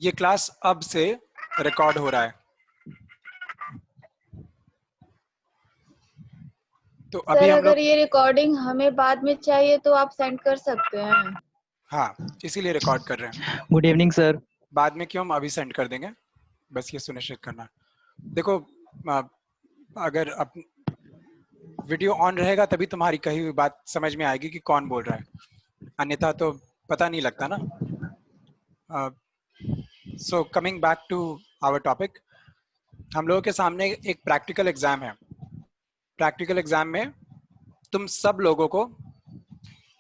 ये क्लास अब से रिकॉर्ड हो रहा है। तो अभी सर हम अगर लोग, ये रिकॉर्डिंग हमें बाद में चाहिए तो आप सेंड कर सकते हैं। हाँ इसीलिए रिकॉर्ड कर रहे हैं। Good evening sir. बाद में क्यों, हम अभी सेंड कर देंगे, बस ये सुनिश्चित करना। देखो अगर अप वीडियो ऑन रहेगा तभी तुम्हारी कही हुई बात समझ में आएगी कि कौन बोल रहा है, अन्यथा तो पता नहीं लगता ना। So coming back to our topic, हम लोगों के सामने एक प्रैक्टिकल एग्जाम है। प्रैक्टिकल एग्जाम में तुम सब लोगों को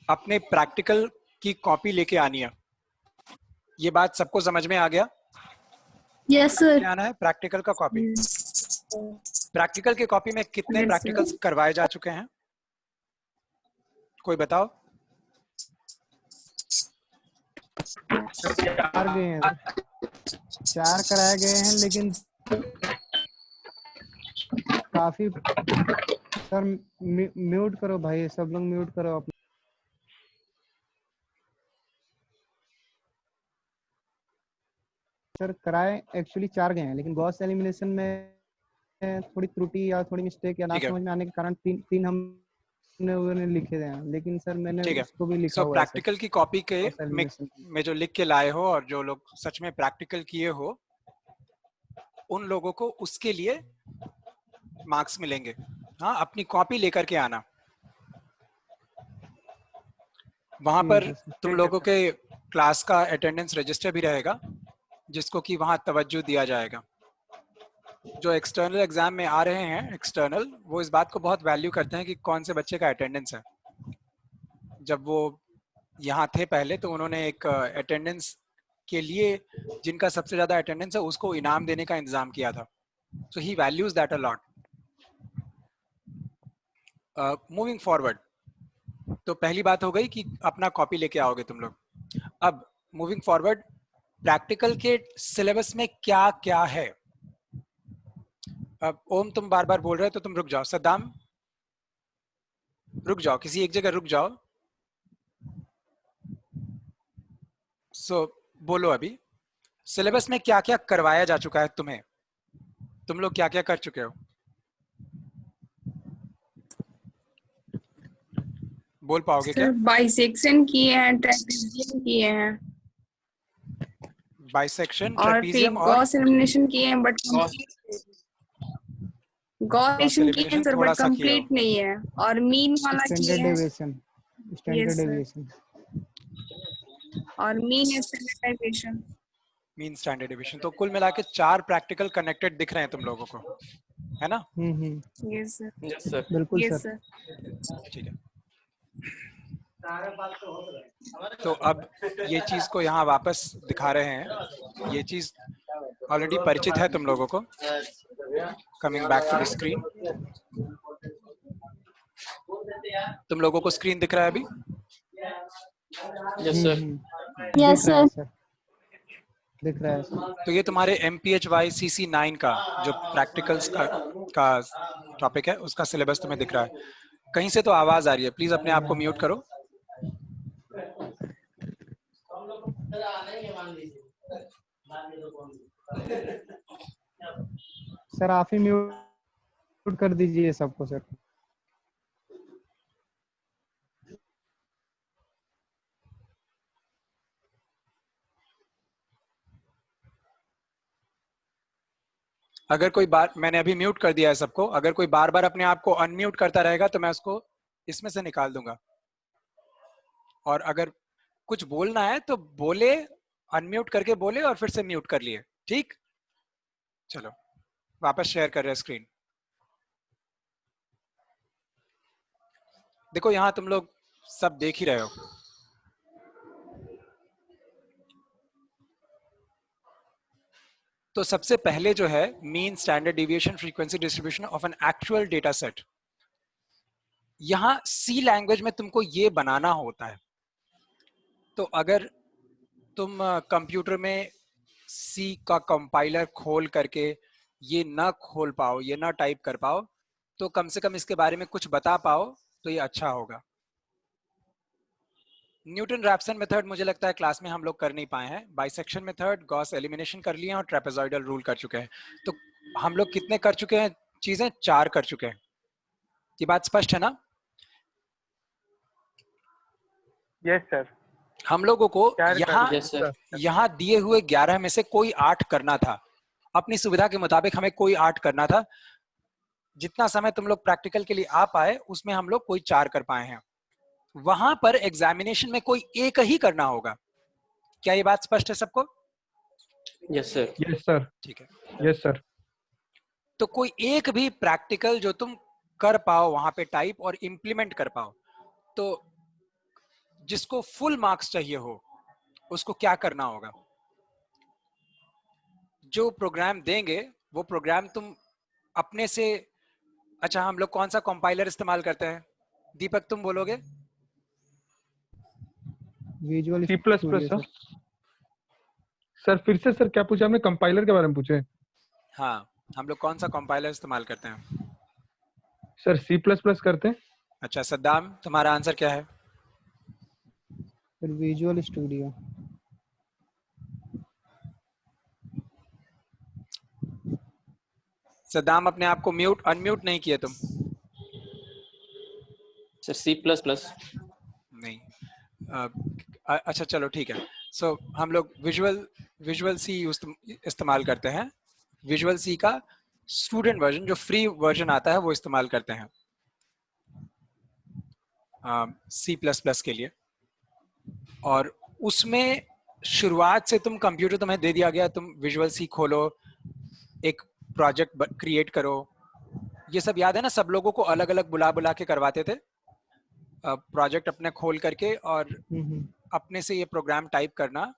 अपने प्रैक्टिकल की कॉपी लेके आनी है। ये बात सबको समझ में आ गया? Yes sir. क्या आना है? प्रैक्टिकल का कॉपी। प्रैक्टिकल के कॉपी में कितने प्रैक्टिकल्स करवाए जा चुके हैं, कोई बताओ? 4 गए हैं, 4 कराए गए हैं, लेकिन काफी। सर म्यूट करो भाई, सब लोग म्यूट करो अपना। सर कराए एक्चुअली 4 गए हैं, लेकिन गॉस एलिमिनेशन में थोड़ी त्रुटि या थोड़ी मिस्टेक या ना समझ में आने के कारण तीन हमने लिखे हैं, लेकिन सर मैंने उसको भी लिखा सो हुआ है। प्रैक्टिकल की कॉपी के में जो लिख के लाए हो और जो लोग सच में प्रैक्टिकल किए हो उन लोगों को उसके लिए मार्क्स मिलेंगे। हाँ, अपनी कॉपी लेकर के आना। वहां पर तुम लोगों के क्लास का अटेंडेंस रजिस्टर भी रहेगा, जिसको कि वहां तवज्जो दिया जाएगा। जो एक्सटर्नल एग्जाम में आ रहे हैं एक्सटर्नल, वो इस बात को बहुत वैल्यू करते हैं कि कौन से बच्चे का अटेंडेंस है। जब वो यहाँ थे पहले तो उन्होंने एक अटेंडेंस के लिए जिनका सबसे ज्यादा अटेंडेंस है उसको इनाम देने का इंतजाम किया था। So he values that a lot. Moving forward, तो पहली बात हो गई कि अपना कॉपी लेके आओगे तुम लोग। अब मूविंग फॉरवर्ड, प्रैक्टिकल के सिलेबस में क्या क्या है। अब ओम तुम बार बार बोल रहे हो तो तुम रुक जाओ। सद्दाम रुक जाओ, किसी एक जगह रुक जाओ। बोलो अभी सिलेबस में क्या क्या करवाया जा चुका है तुम्हें, तुम लोग क्या क्या कर चुके हो? बोल पाओगे क्या? बाइसेक्शन किए हैं, ट्रेपेजियम किए हैं, बाइसेक्शन, और ट्रेपीजियम फिर और गॉस एलिमिनेशन किए हैं, बट गॉस एलिमिनेशन किए हैं सर, थोड़ा बट सा किए हो। कंप्लीट नहीं है। और मीन वाला किए हैं, स्टैंडर्ड डेविएशन और mean standardization. Mean standard deviation. तो कुल मिला के 4 प्रैक्टिकल कनेक्टेड दिख रहे हैं तुम लोगों को, है ना? Yes sir. यस सर, बिल्कुल यस सर। ठीक है। तो अब ये चीज को यहाँ वापस दिखा रहे हैं। ये चीज ऑलरेडी परिचित है तुम लोगों को। Coming back to the screen, तुम लोगों को स्क्रीन दिख रहा है अभी? Yes sir. Yes sir. दिख रहा है सर। तो ये तुम्हारे MPHY CC9 का जो प्रैक्टिकल्स का टॉपिक है उसका सिलेबस तुम्हें दिख रहा है। कहीं से तो आवाज आ रही है, प्लीज अपने आप को म्यूट करो। सर आप ही म्यूट कर दीजिए सबको सर। अगर कोई बार, मैंने अभी म्यूट कर दिया है सबको, अगर कोई बार बार अपने आप को अनम्यूट करता रहेगा तो मैं उसको इसमें से निकाल दूंगा। और अगर कुछ बोलना है तो बोले, अनम्यूट करके बोले और फिर से म्यूट कर लिए। ठीक, चलो वापस शेयर कर रहे हैं स्क्रीन। देखो यहाँ तुम लोग सब देख ही रहे हो। तो सबसे पहले जो है mean standard deviation frequency distribution of an actual data set. यहां सी लैंग्वेज में तुमको ये बनाना होता है। तो अगर तुम कंप्यूटर में सी का कंपाइलर खोल करके ये ना खोल पाओ, ये ना टाइप कर पाओ, तो कम से कम इसके बारे में कुछ बता पाओ तो ये अच्छा होगा। न्यूटन रैप्सन मेथड मुझे लगता है क्लास में हम लोग कर नहीं पाए हैं। बाइसेक्शन मेथड, गॉस एलिमिनेशन कर लिए हैं और ट्रेपेजॉइडल रूल कर चुके हैं। तो हम लोग कितने कर चुके हैं चीजें? 4 कर चुके हैं। ये बात स्पष्ट है ना? Yes sir. हम लोगों को यहाँ Yes, sir. यहाँ दिए हुए 11 में से कोई 8 करना था। अपनी सुविधा के मुताबिक हमें कोई 8 करना था। जितना समय तुम लोग प्रैक्टिकल के लिए आ पाए उसमें हम लोग कोई 4 कर पाए हैं। वहां पर एग्जामिनेशन में कोई एक ही करना होगा। क्या ये बात स्पष्ट है सबको? Yes, sir. Yes sir. ठीक है। Yes sir. तो कोई एक भी प्रैक्टिकल जो तुम कर पाओ वहां पे टाइप और इम्प्लीमेंट कर पाओ, तो जिसको फुल मार्क्स चाहिए हो उसको क्या करना होगा? जो प्रोग्राम देंगे वो प्रोग्राम तुम अपने से, अच्छा हम लोग कौन सा कंपाइलर इस्तेमाल करते हैं? दीपक तुम बोलोगे। Visual C++ sir. सर फिर से सर क्या पूछा आपने? कंपाइलर के बारे में पूछे? हाँ, हम लोग कौन सा कंपाइलर इस्तेमाल करते हैं? सर C++ करते हैं। अच्छा सद्दाम, तुम्हारा आंसर क्या है? फिर विजुअल स्टूडियो। सद्दाम अपने आप को म्यूट अनम्यूट नहीं किए तुम? Sir, C++. नहीं। अच्छा चलो ठीक है। सो हम लोग विजुअल सी इस्तेमाल करते हैं। विजुअल सी का स्टूडेंट वर्जन जो फ्री वर्जन आता है वो इस्तेमाल करते हैं C++ के लिए। और उसमें शुरुआत से तुम कंप्यूटर तुम्हें दे दिया गया, तुम विजुअल सी खोलो, एक प्रोजेक्ट क्रिएट करो। ये सब याद है ना? सब लोगों को अलग अलग बुला बुला के करवाते थे प्रोजेक्ट अपने खोल करके, और अपने से ये प्रोग्राम टाइप करना।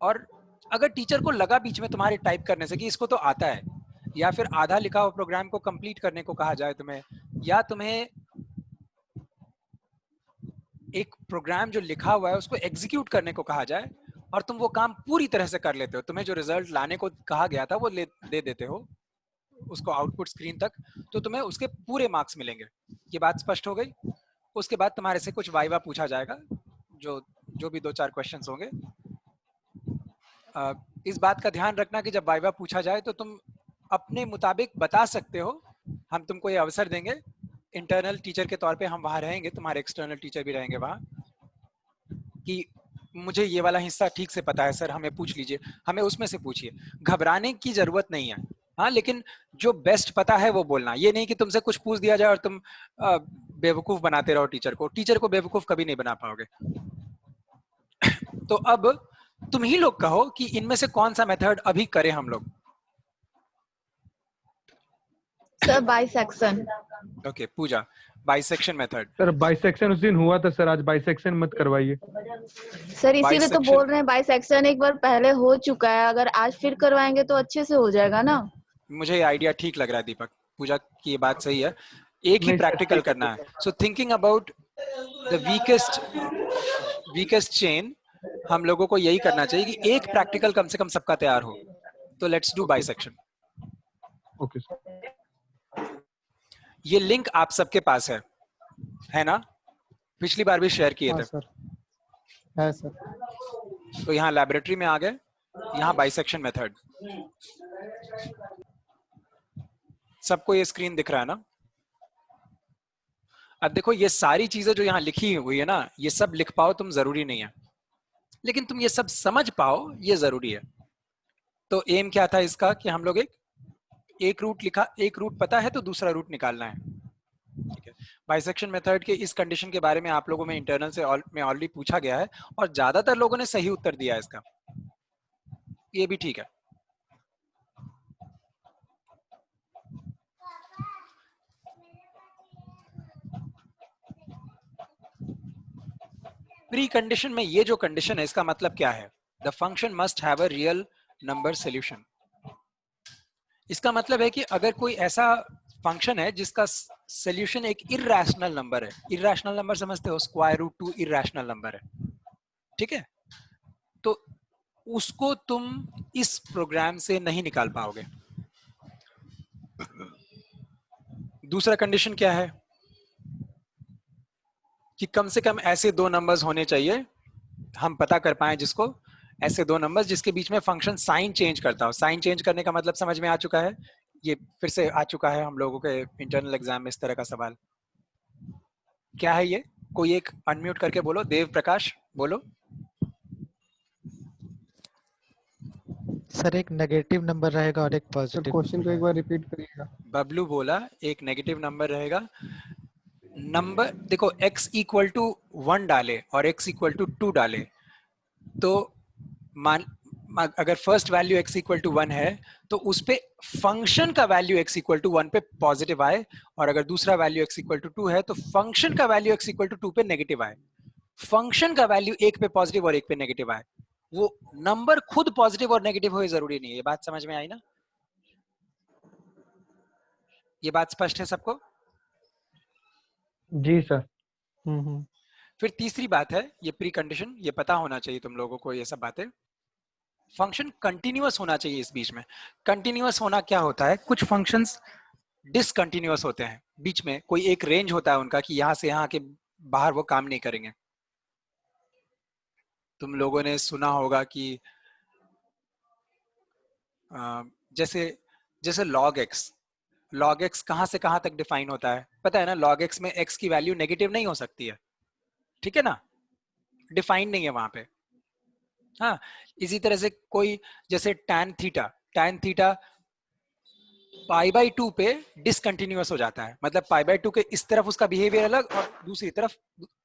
और अगर टीचर को लगा बीच में तुम्हारे टाइप करने से कि इसको तो आता है, या फिर आधा लिखा हुआ प्रोग्राम को कंप्लीट करने को कहा जाए तुम्हें, या तुम्हें एक प्रोग्राम जो लिखा हुआ है उसको एग्जीक्यूट करने को कहा जाए, और तुम वो काम पूरी तरह से कर लेते हो, तुम्हें जो रिजल्ट लाने को कहा गया था वो दे देते हो उसको आउटपुट स्क्रीन तक, तो तुम्हें उसके पूरे मार्क्स मिलेंगे। ये बात स्पष्ट हो गई? उसके बाद तुम्हारे से कुछ वाइवा पूछा जाएगा, जो भी 2-4 क्वेश्चंस होंगे। इस बात का ध्यान रखना कि जब वाइवा पूछा जाए तो तुम अपने मुताबिक बता सकते हो। हम तुमको ये अवसर देंगे, इंटरनल टीचर के तौर पे हम वहाँ रहेंगे, तुम्हारे एक्सटर्नल टीचर भी रहेंगे वहाँ, कि मुझे ये वाला हिस्सा ठीक से पता है सर, हमें पूछ लीजिए, हमें उसमें से पूछिए। घबराने की जरूरत नहीं है। हाँ, लेकिन जो बेस्ट पता है वो बोलना। ये नहीं कि तुमसे कुछ पूछ दिया जाए और तुम बेवकूफ बनाते रहो टीचर को। टीचर को बेवकूफ कभी नहीं बना पाओगे। तो अब तुम ही लोग कहो कि इनमें से कौन सा मेथड अभी करें हम लोग। Sir bisection. ओके पूजा, बाइसेक्शन मेथड। सर बाइसेक्शन उस दिन हुआ था सर, आज बाइसेक्शन मत करवाइए। सर इसीलिए तो Bisection- बोल रहे हैं, बाइसेक्शन एक बार पहले हो चुका है, अगर आज फिर करवाएंगे तो अच्छे से हो जाएगा ना। मुझे ये आइडिया ठीक लग रहा है दीपक, पूजा की ये बात सही है। एक ही नहीं, प्रैक्टिकल करना है। सो thinking about the weakest chain, हम लोगों को यही करना चाहिए कि एक प्रैक्टिकल कम से कम सबका तैयार हो। तो let's do bisection. Okay sir. ये लिंक आप सबके पास है ना? पिछली बार भी शेयर किए हाँ थे। सर, है सर। तो यहाँ लैबोरेटरी में आ गए, यहाँ बाइसेक्शन मेथड। सबको ये स्क्रीन दिख रहा है ना? अब देखो ये सारी चीजें जो यहाँ लिखी हुई है ना, ये सब लिख पाओ तुम जरूरी नहीं है, लेकिन तुम ये सब समझ पाओ ये जरूरी है। तो एम क्या था इसका कि हम लोग एक रूट लिखा, एक रूट पता है तो दूसरा रूट निकालना है। ठीक है। बाइसेक्शन मेथड के इस कंडीशन के बारे में आप लोगों में इंटरनल से में ऑलरेडी पूछा गया है, और ज्यादातर लोगों ने सही उत्तर दिया है इसका। ये भी ठीक है। प्री कंडीशन में ये जो कंडीशन है इसका मतलब क्या है? The function must have a real number solution. इसका मतलब है कि अगर कोई ऐसा फंक्शन है जिसका सॉल्यूशन एक इरैशनल नंबर है। इरैशनल नंबर समझते हो? स्क्वायर रूट 2 इरैशनल नंबर है, ठीक है? तो उसको तुम इस प्रोग्राम से नहीं निकाल पाओगे। दूसरा कंडीशन क्या है कि कम से कम ऐसे 2 नंबर्स होने चाहिए हम पता कर पाए जिसको ऐसे दो नंबर्स जिसके बीच में फंक्शन साइन चेंज करता हो। साइन चेंज करने का मतलब समझ में आ चुका है? ये फिर से आ चुका है हम लोगों के इंटरनल एग्जाम में इस तरह का सवाल। क्या है ये? कोई एक अनम्यूट करके बोलो। देव प्रकाश बोलो। सर एक नेगेटिव नंबर रहेगा और एक सर पॉजिटिव। क्वेश्चन को एक बार रिपीट करिएगा। बबलू बोला एक नेगेटिव नंबर रहेगा। नंबर देखो x इक्वल टू 1 डाले और x इक्वल टू 2 डाले तो अगर first value x equal to 1 है तो उस पे फंक्शन का वैल्यू x इक्वल टू 1 पे पॉजिटिव आए, और अगर दूसरा वैल्यू x इक्वल टू 2 है तो फंक्शन का वैल्यू x इक्वल टू 2 पे नेगेटिव आए। फंक्शन का वैल्यू एक पे पॉजिटिव और एक पे नेगेटिव आए। वो नंबर खुद पॉजिटिव और नेगेटिव हो जरूरी नहीं है। ये बात समझ में आई ना? ये बात स्पष्ट है सबको? जी सर। फिर तीसरी बात है ये प्री कंडीशन, ये पता होना चाहिए तुम लोगों को ये सब बातें। फंक्शन कंटिन्यूअस होना चाहिए इस बीच में। कंटिन्यूअस होना क्या होता है? कुछ फंक्शंस डिसकंटिन्यूअस होते हैं, बीच में कोई एक रेंज होता है उनका कि यहां से यहां के बाहर वो काम नहीं करेंगे। तुम लोगों ने सुना होगा कि जैसे जैसे log x कहां से कहां तक डिफाइन होता है पता है ना? log x में x की वैल्यू नेगेटिव नहीं हो सकती है, ठीक है ना? डिफाइन नहीं है वहां पे। हाँ, इसी तरह से कोई जैसे tan थीटा पाई बाई 2 पे डिसकंटिन्यूअस हो जाता है, मतलब पाई बाई 2 के इस तरफ उसका बिहेवियर अलग और दूसरी तरफ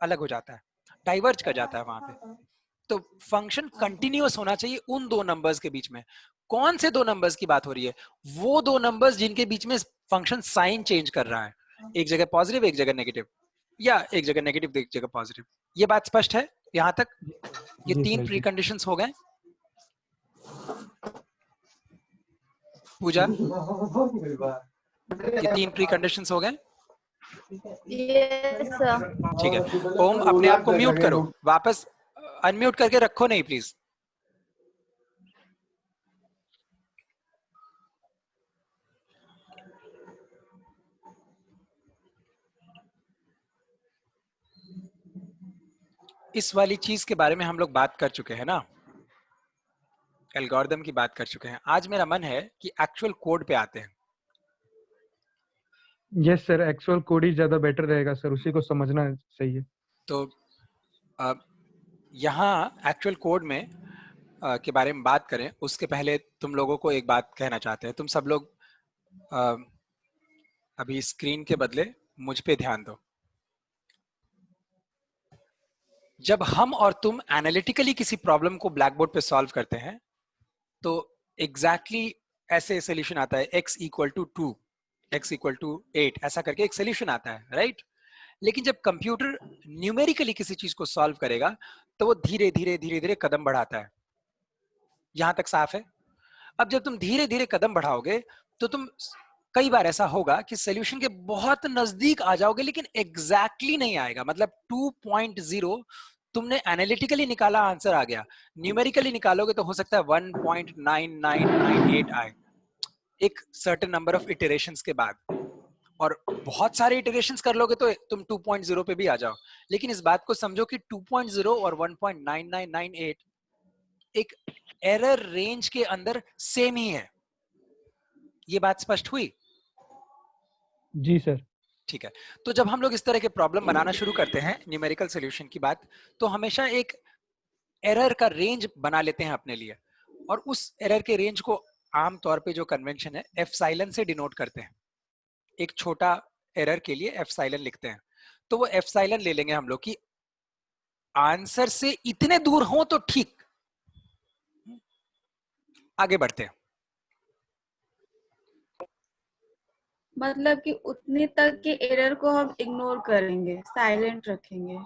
अलग हो जाता है, डाइवर्ज कर जाता है वहां पे। तो फंक्शन कंटिन्यूअस होना चाहिए उन दो नंबर्स के बीच में। कौन से दो नंबर्स की बात हो रही है? वो दो नंबर्स जिनके बीच में फंक्शन साइन चेंज कर रहा है, एक जगह पॉजिटिव एक जगह नेगेटिव, या एक जगह नेगेटिव एक जगह पॉजिटिव। ये बात स्पष्ट है यहां तक? ये जी तीन सर, प्री जी। कंडीशंस हो गए। पूजा, ये तीन प्री कंडीशंस हो गए। Yes sir. ठीक है। ओम अपने आप को म्यूट करो, वापस अनम्यूट करके रखो नहीं प्लीज। इस वाली चीज के बारे में हम लोग बात कर चुके हैं ना, एल्गोरिदम की बात कर चुके हैं। आज मेरा मन है कि एक्चुअल कोड पे आते हैं। यस सर, एक्चुअल कोड ही ज्यादा बेटर रहेगा सर, उसी को समझना सही है। तो यहाँ एक्चुअल कोड में के बारे में बात करें उसके पहले तुम लोगों को एक बात कहना चाहते हैं। तुम सब लोग अभी स्क्रीन के बदले मुझ पे ध्यान दो। जब हम और तुम एनालिटिकली किसी प्रॉब्लम को ब्लैक बोर्ड पे सॉल्व करते हैं तो एग्जैक्टली ऐसे सोल्यूशन आता है, x equal to 2, x equal to 8, ऐसा करके एक सोल्यूशन आता है, राइट? लेकिन जब कंप्यूटर न्यूमेरिकली किसी चीज को सॉल्व करेगा तो वो धीरे धीरे धीरे धीरे कदम बढ़ाता है। यहां तक साफ है? अब जब तुम धीरे धीरे कदम बढ़ाओगे तो तुम कई बार ऐसा होगा कि सोल्यूशन के बहुत नजदीक आ जाओगे लेकिन एग्जैक्टली नहीं आएगा। मतलब 2.0 तुमने एनालिटिकली निकाला, आंसर आ गया, न्यूमेरिकली निकालोगे तो हो सकता है 1.9998 आए एक सर्टेन नंबर ऑफ इटरेशंस के बाद, और बहुत सारे इटरेशंस कर लोगे तो तुम 2.0 पे भी आ जाओ। लेकिन इस बात को समझो कि 2.0 और 1.9998 एक एरर रेंज के अंदर सेम ही है। ये बात स्पष्ट हुई? जी सर। ठीक है। तो जब हम लोग इस तरह के प्रॉब्लम बनाना शुरू करते हैं, न्यूमेरिकल सॉल्यूशन की बात, तो हमेशा एक एरर का रेंज बना लेते हैं अपने लिए, और उस एरर के रेंज को आमतौर पे जो कन्वेंशन है एप्सिलॉन से डिनोट करते हैं। एक छोटा एरर के लिए एप्सिलॉन लिखते हैं। तो वो एप्सिलॉन ले लेंगे हम लोग कि आंसर से इतने दूर हो तो ठीक। आगे बढ़ते हैं। मतलब कि उतने तक के एरर को हम इग्नोर करेंगे, साइलेंट रखेंगे।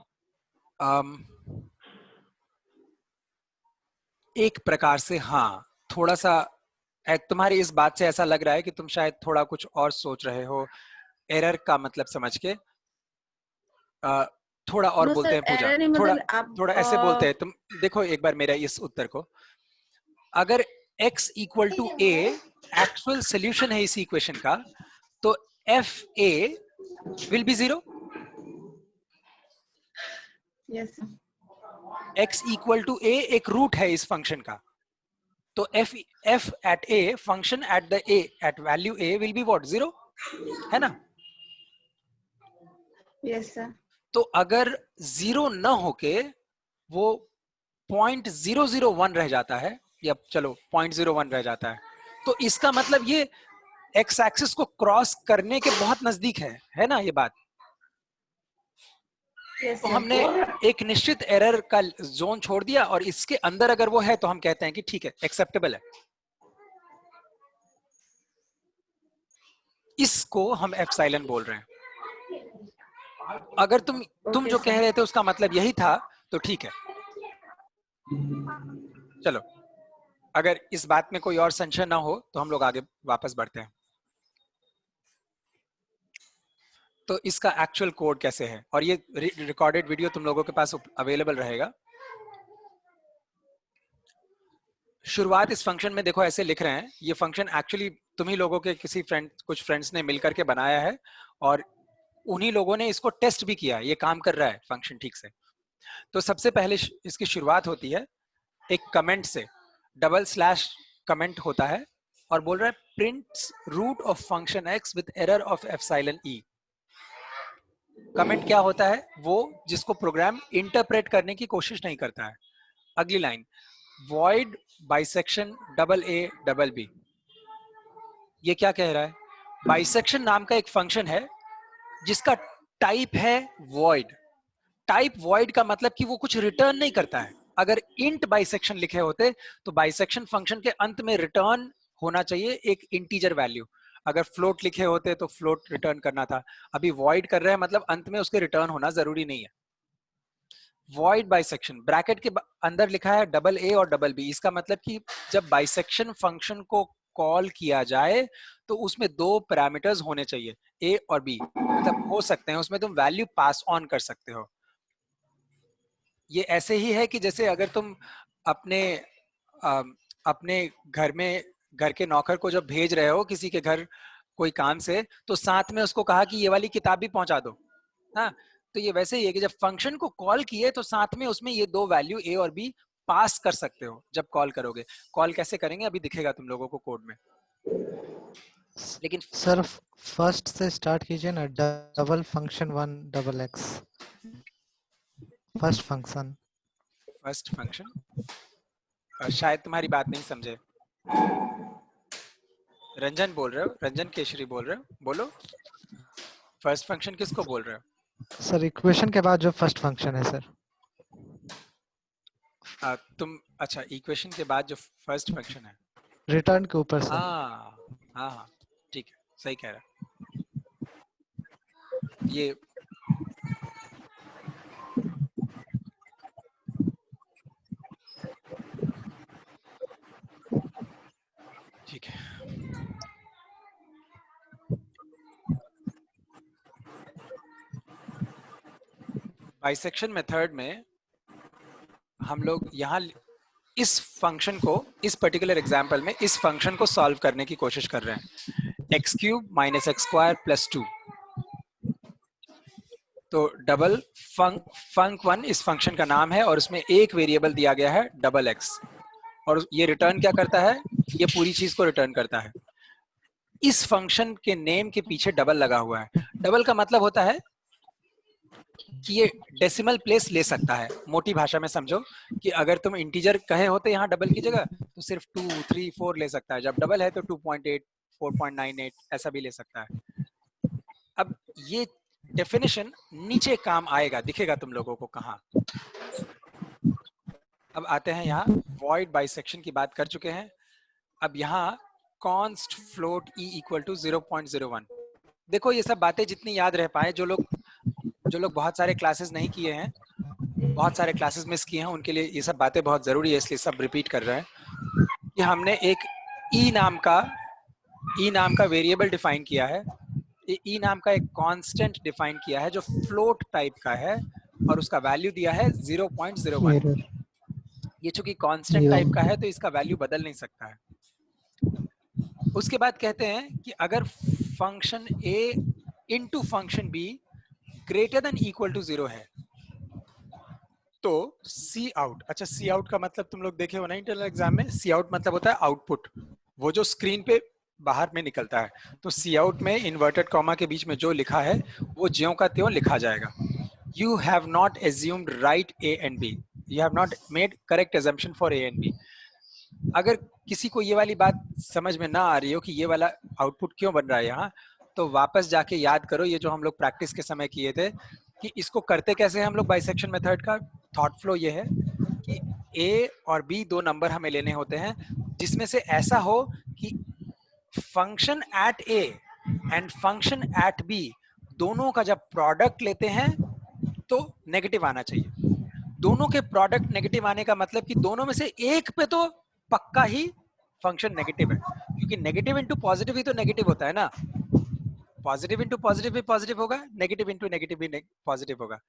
एक प्रकार से हाँ, थोड़ा सा तुम्हारी इस बात से ऐसा लग रहा है कि तुम शायद थोड़ा कुछ और सोच रहे हो एरर का मतलब समझ के। थोड़ा और बोलते हैं पूजा, एरर नहीं, थोड़ा मतलब आप थोड़ा ऐसे बोलते हैं। तुम देखो एक बार मेरा इस उत्तर को, अगर x equal to a actual solution है इस इक्वेशन का तो f a will be 0। Yes x equal to a एक रूट है इस फंक्शन का, तो f at a function at the a at value a will be what 0, है ना? Yes sir. तो अगर 0 न होके वो 0.001 रह जाता है, या चलो 0.01 रह जाता है, तो इसका मतलब ये x एक्सिस को क्रॉस करने के बहुत नजदीक है ना ये बात? यस तो सर। हमने एक निश्चित एरर का जोन छोड़ दिया और इसके अंदर अगर वो है तो हम कहते हैं कि ठीक है, एक्सेप्टेबल है। इसको हम एप्सिलॉन बोल रहे हैं। अगर तुम जो कह रहे थे उसका मतलब यही था तो ठीक है। चलो, अगर इस बात में कोई और संशय ना हो तो हम लोग आगे वापस बढ़ते हैं। तो इसका एक्चुअल कोड कैसे है, और ये रिकॉर्डेड वीडियो तुम लोगों के पास अवेलेबल रहेगा। शुरुआत इस फंक्शन में देखो ऐसे लिख रहे हैं, ये फंक्शन एक्चुअली तुम्ही लोगों के कुछ फ्रेंड्स ने मिलकर के बनाया है और उन्हीं लोगों ने इसको टेस्ट भी किया, ये काम कर रहा है फंक्शन ठीक से। तो सबसे पहले इसकी शुरुआत होती है एक कमेंट से, डबल स्लैश कमेंट होता है और बोल रहा है prints root of function x with error of epsilon e. Comment क्या होता है? वो जिसको प्रोग्राम इंटरप्रेट करने की कोशिश नहीं करता है। अगली line, void bisection double a double b, ये क्या कह रहा है? बाइसेक्शन नाम का एक फंक्शन है जिसका टाइप है void। टाइप void का मतलब कि वो कुछ रिटर्न नहीं करता है। अगर int बाइसेक्शन लिखे होते तो बाइसेक्शन फंक्शन के अंत में रिटर्न होना चाहिए एक इंटीजर वैल्यू। अगर फ्लोट लिखे होते तो फ्लोट रिटर्न करना था। अभी void कर रहे हैं मतलब अंत में उसके रिटर्न होना जरूरी नहीं है। void बाइसेक्शन, ब्रैकेट के अंदर लिखा है डबल a और डबल b, इसका मतलब कि जब बाइसेक्शन फंक्शन को कॉल किया जाए तो उसमें दो पैरामीटर्स होने चाहिए, a और b, मतलब हो सकते हैं उसमें तुम वैल्यू पास ऑन कर सकते हो। ये ऐसे ही है कि जैसे अगर तुम अपने घर के नौकर को जब भेज रहे हो किसी के घर कोई काम से, तो साथ में उसको कहा कि ये वाली किताब भी पहुंचा दो। हाँ, तो ये वैसे ही है कि जब फंक्शन को कॉल किए तो साथ में उसमें ये दो वैल्यू a और b पास कर सकते हो जब कॉल करोगे। कॉल कैसे करेंगे अभी दिखेगा तुम लोगों को कोड में, लेकिन सर फर्स्ट से स्टार्ट कीजिए ना, double function 1 double x, first function. शायद तुम्हारी बात नहीं समझे। रंजन बोल रहे हो, रंजन केशरी बोल रहे हो, बोलो फर्स्ट फंक्शन किसको बोल रहे हो? सर इक्वेशन के बाद जो फर्स्ट फंक्शन है सर। तुम अच्छा, इक्वेशन के बाद जो फर्स्ट फंक्शन है, रिटर्न के ऊपर सर। हाँ ठीक है, सही कह रहा है। ये ठीक है। बाइसेक्शन मेथड में हम लोग यहाँ इस फंक्शन को, इस पर्टिकुलर एग्जांपल में इस फंक्शन को सॉल्व करने की कोशिश कर रहे हैं, x cube minus x square plus 2। तो डबल फंक 1 इस फंक्शन का नाम है और उसमें एक वेरिएबल दिया गया है डबल x, और ये रिटर्न क्या करता है? ये पूरी चीज को रिटर्न करता है। इस फंक्शन के नेम के पीछे डबल लगा हुआ है। डबल का मतलब होता है कि ये डेसिमल प्लेस ले सकता है। मोटी भाषा में समझो कि अगर तुम इंटीजर कहे होते यहाँ डबल की जगह तो सिर्फ 2, 3, 4 ले सकता है, जब डबल है तो 2.8, 4.98 ऐसा भी ले सकता है। अब ये डेफिनेशन नीचे काम आएगा, दिखेगा तुम लोगों को कहाँ। अब आते हैं यहाँ, वॉइड बाइसेक्शन की बात कर चुके हैं। अब यहाँ const float e equal to 0.01। देखो ये सब बातें जितनी याद रह पाए, जो लोग बहुत सारे क्लासेस नहीं किए हैं, बहुत सारे क्लासेस मिस किए हैं, उनके लिए ये सब बातें बहुत जरूरी है, इसलिए सब रिपीट कर रहे हैं कि हमने एक e नाम का वेरिएबल डिफाइन किया है, e नाम का एक कांस्टेंट डिफाइन किया है जो फ्लोट टाइप का है और उसका वैल्यू दिया है 0.01। ये चूंकि कांस्टेंट टाइप का है तो इसका वैल्यू बदल नहीं सकता है। उसके बाद कहते हैं कि अगर function a into function b greater than equal to 0 है तो सी आउट, अच्छा सी आउट का मतलब तुम लोग देखे हो ना इंटरनल एग्जाम में, सी आउट मतलब होता है आउटपुट, वो जो स्क्रीन पे बाहर में निकलता है। तो सी आउट में इन्वर्टेड कॉमा के बीच में जो लिखा है वो ज्यों का त्यों लिखा जाएगा। You have not assumed right A and B. You have not made correct assumption for A and B. अगर किसी को ये वाली बात समझ में ना आ रही हो कि ये वाला आउटपुट क्यों बन रहा है यहाँ, तो वापस जाके याद करो ये जो हम लोग प्रैक्टिस के समय किए थे कि इसको करते कैसे हैं हम लोग बाइसेक्शन मेथड का। थॉट फ्लो ये है कि A और B दो नंबर हमें लेने होते हैं जिसमें से ऐसा हो कि function at A and function at B दोनों का जब प्रोडक्ट लेते हैं तो नेगेटिव आना चाहिए। दोनों के प्रोडक्ट नेगेटिव आने का मतलब कि दोनों में से एक पे तो पक्का ही फंक्शन नेगेटिव है, क्योंकि नेगेटिव इनटू पॉजिटिव ही तो नेगेटिव होता है ना। पॉजिटिव इनटू पॉजिटिव भी पॉजिटिव होगा, नेगेटिव इनटू नेगेटिव भी पॉजिटिव होगा।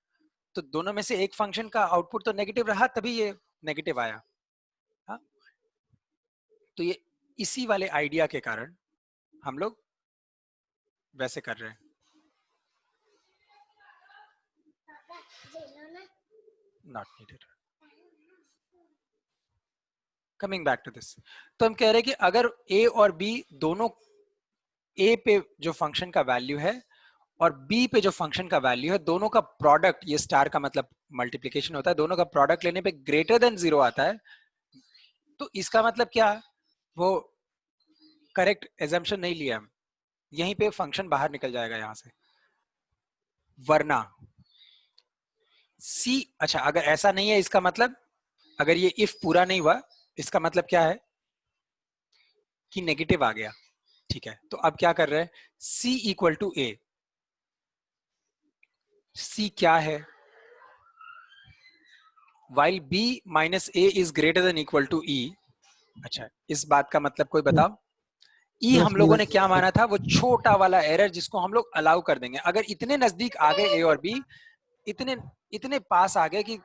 तो दोनों में से एक फंक्शन का आउटपुट तो नेगेटिव रहा तभी ये नेगेटिव आया। हाँ, तो ये इसी वाले आइडिया के कारण हम लोग वैसे कर रहे हैं। Not needed. Coming back to this, तो हम कह रहे हैं कि अगर A और B दोनों, A पे जो फंक्शन का वैल्यू है और B पे जो फंक्शन का वैल्यू है, दोनों का प्रोडक्ट, ये स्टार का मतलब मल्टीप्लिकेशन होता है, दोनों का प्रोडक्ट लेने पे ग्रेटर देन 0 आता है, तो इसका मतलब क्या, वो करेक्ट एजम्पशन नहीं लिया हम, यहीं पे फंक्शन बाहर निकल जाएगा यहां से। वरना सी, अच्छा अगर ऐसा नहीं है इसका मतलब, अगर ये इफ पूरा नहीं हुआ इसका मतलब क्या है कि नेगेटिव आ गया। ठीक है, तो अब क्या कर रहे हैं, C equal to A। C क्या है, while B माइनस A is greater than equal to E। अच्छा, इस बात का मतलब कोई बताओ। E हम लोगों ने क्या माना था, वो छोटा वाला एरर जिसको हम लोग अलाउ कर देंगे। अगर इतने नजदीक आ गए A और B, इतने पास आ गए कि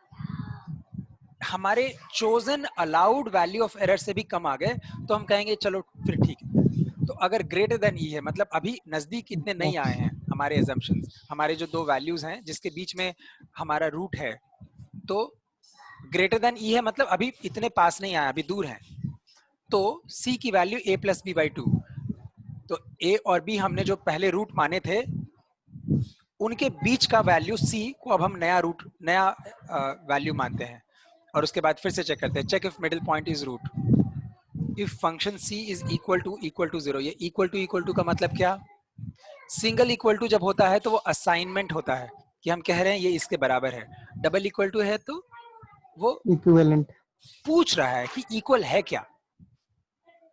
हमारे chosen allowed value of error से भी कम आ गए, तो हम कहेंगे चलो फिर ठीक है। तो अगर ग्रेटर देन ई है, मतलब अभी नजदीक इतने नहीं आए हैं हमारे एजम्पशंस, हमारे जो दो वैल्यूज हैं जिसके बीच में हमारा रूट है, तो ग्रेटर देन ई है मतलब अभी इतने पास नहीं आया, अभी दूर है। तो सी की value a plus B by 2। तो a और b हमने जो पहले रूट माने थे उनके बीच का वैल्यू c को अब हम नया वैल्यू मानते हैं, और उसके बाद फिर से चेक करते हैं, check if middle point is root, if function c is equal to 0। ये इक्वल टू का मतलब क्या, सिंगल इक्वल टू जब होता है तो वो असाइनमेंट होता है कि हम कह रहे हैं ये इसके बराबर है। डबल इक्वल टू है तो वो इक्विवेलेंट पूछ रहा है कि इक्वल है क्या।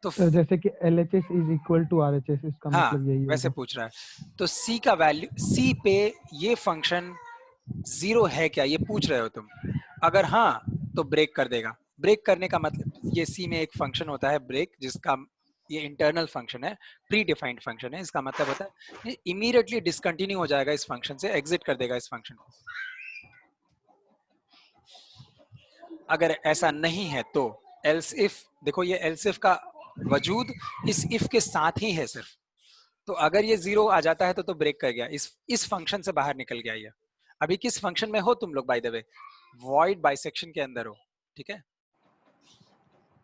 तो जैसे कि LHS is equal to RHS, इसका हाँ, मतलब यही वैसे होगा। पूछ रहा है। तो c का वैल्यू, c पे ये फंक्शन 0 है क्या, ये पूछ रहे हो तुम। अगर हाँ तो ब्रेक कर देगा। ब्रेक करने का मतलब, ये c में एक फंक्शन होता है ब्रेक, जिसका ये इंटरनल फंक्शन है, प्री डिफाइंड फंक्शन है। इसका मतलब होता है इमीडिएटली डिसकंटिन्यू हो जाएगा इस फंक्शन से, एग्जिट कर देगा इस फंक्शन को। अगर ऐसा नहीं है तो एल्स इफ, देखो ये एल्स इफ का वजूद इस इफ के साथ ही है सिर्फ। तो अगर ये 0 आ जाता है तो ब्रेक कर गया, इस फंक्शन से बाहर निकल गया ये। अभी किस फंक्शन में हो तुम लोग, by the way void bisection के अंदर हो, ठीक है।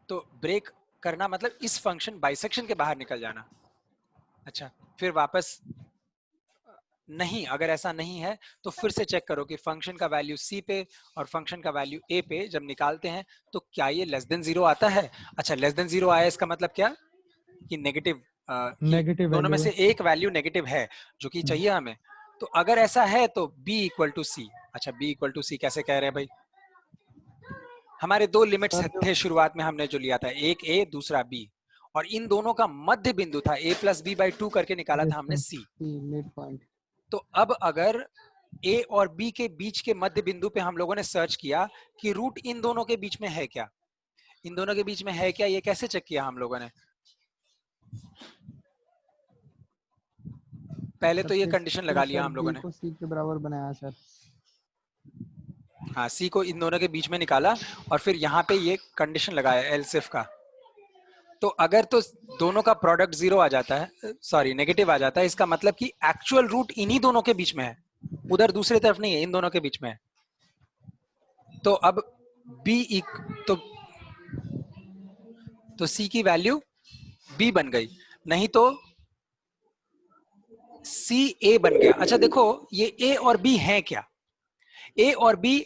तो ब्रेक करना मतलब इस फंक्शन बाइसेक्शन के बाहर निकल जाना। अच्छा, फिर वापस नहीं, अगर ऐसा नहीं है तो फिर से चेक करो कि फंक्शन का वैल्यू c पे और फंक्शन का वैल्यू a पे जब निकालते हैं तो क्या ये लेस देन 0 आता है। अच्छा, लेस देन 0 आया, इसका मतलब क्या कि नेगेटिव, दोनों में से एक वैल्यू नेगेटिव है जो कि चाहिए हमें। तो अगर ऐसा है तो b इक्वल टू c। अच्छा, b इक्वल टू c कैसे कह रहे हैं भाई, हमारे दो लिमिट्स थे शुरुआत में, हमने जो लिया था, एक a दूसरा b, और इन दोनों का मध्य बिंदु था a प्लस बी बाई 2 करके निकाला था हमने c। Mid point. तो अब अगर a और b के बीच के मध्य बिंदु पे हम लोगों ने सर्च किया कि रूट इन दोनों के बीच में है क्या, इन दोनों के बीच में है क्या, ये कैसे चेक किया हम लोगों ने। पहले तो ये कंडीशन लगा लिया हम लोगों ने, c के बराबर बनाया सर। हाँ, c को इन दोनों के बीच में निकाला और फिर यहाँ पे ये कंडीशन लगाया एल्स इफ का। तो अगर तो दोनों का प्रोडक्ट 0 आ जाता है, सॉरी नेगेटिव आ जाता है, इसका मतलब कि एक्चुअल रूट इन्हीं दोनों के बीच में है, उधर दूसरी तरफ नहीं है, इन दोनों के बीच में है। तो अब तो C की वैल्यू B बन गई, नहीं तो C A बन गया। अच्छा देखो ये A और B है क्या? A और B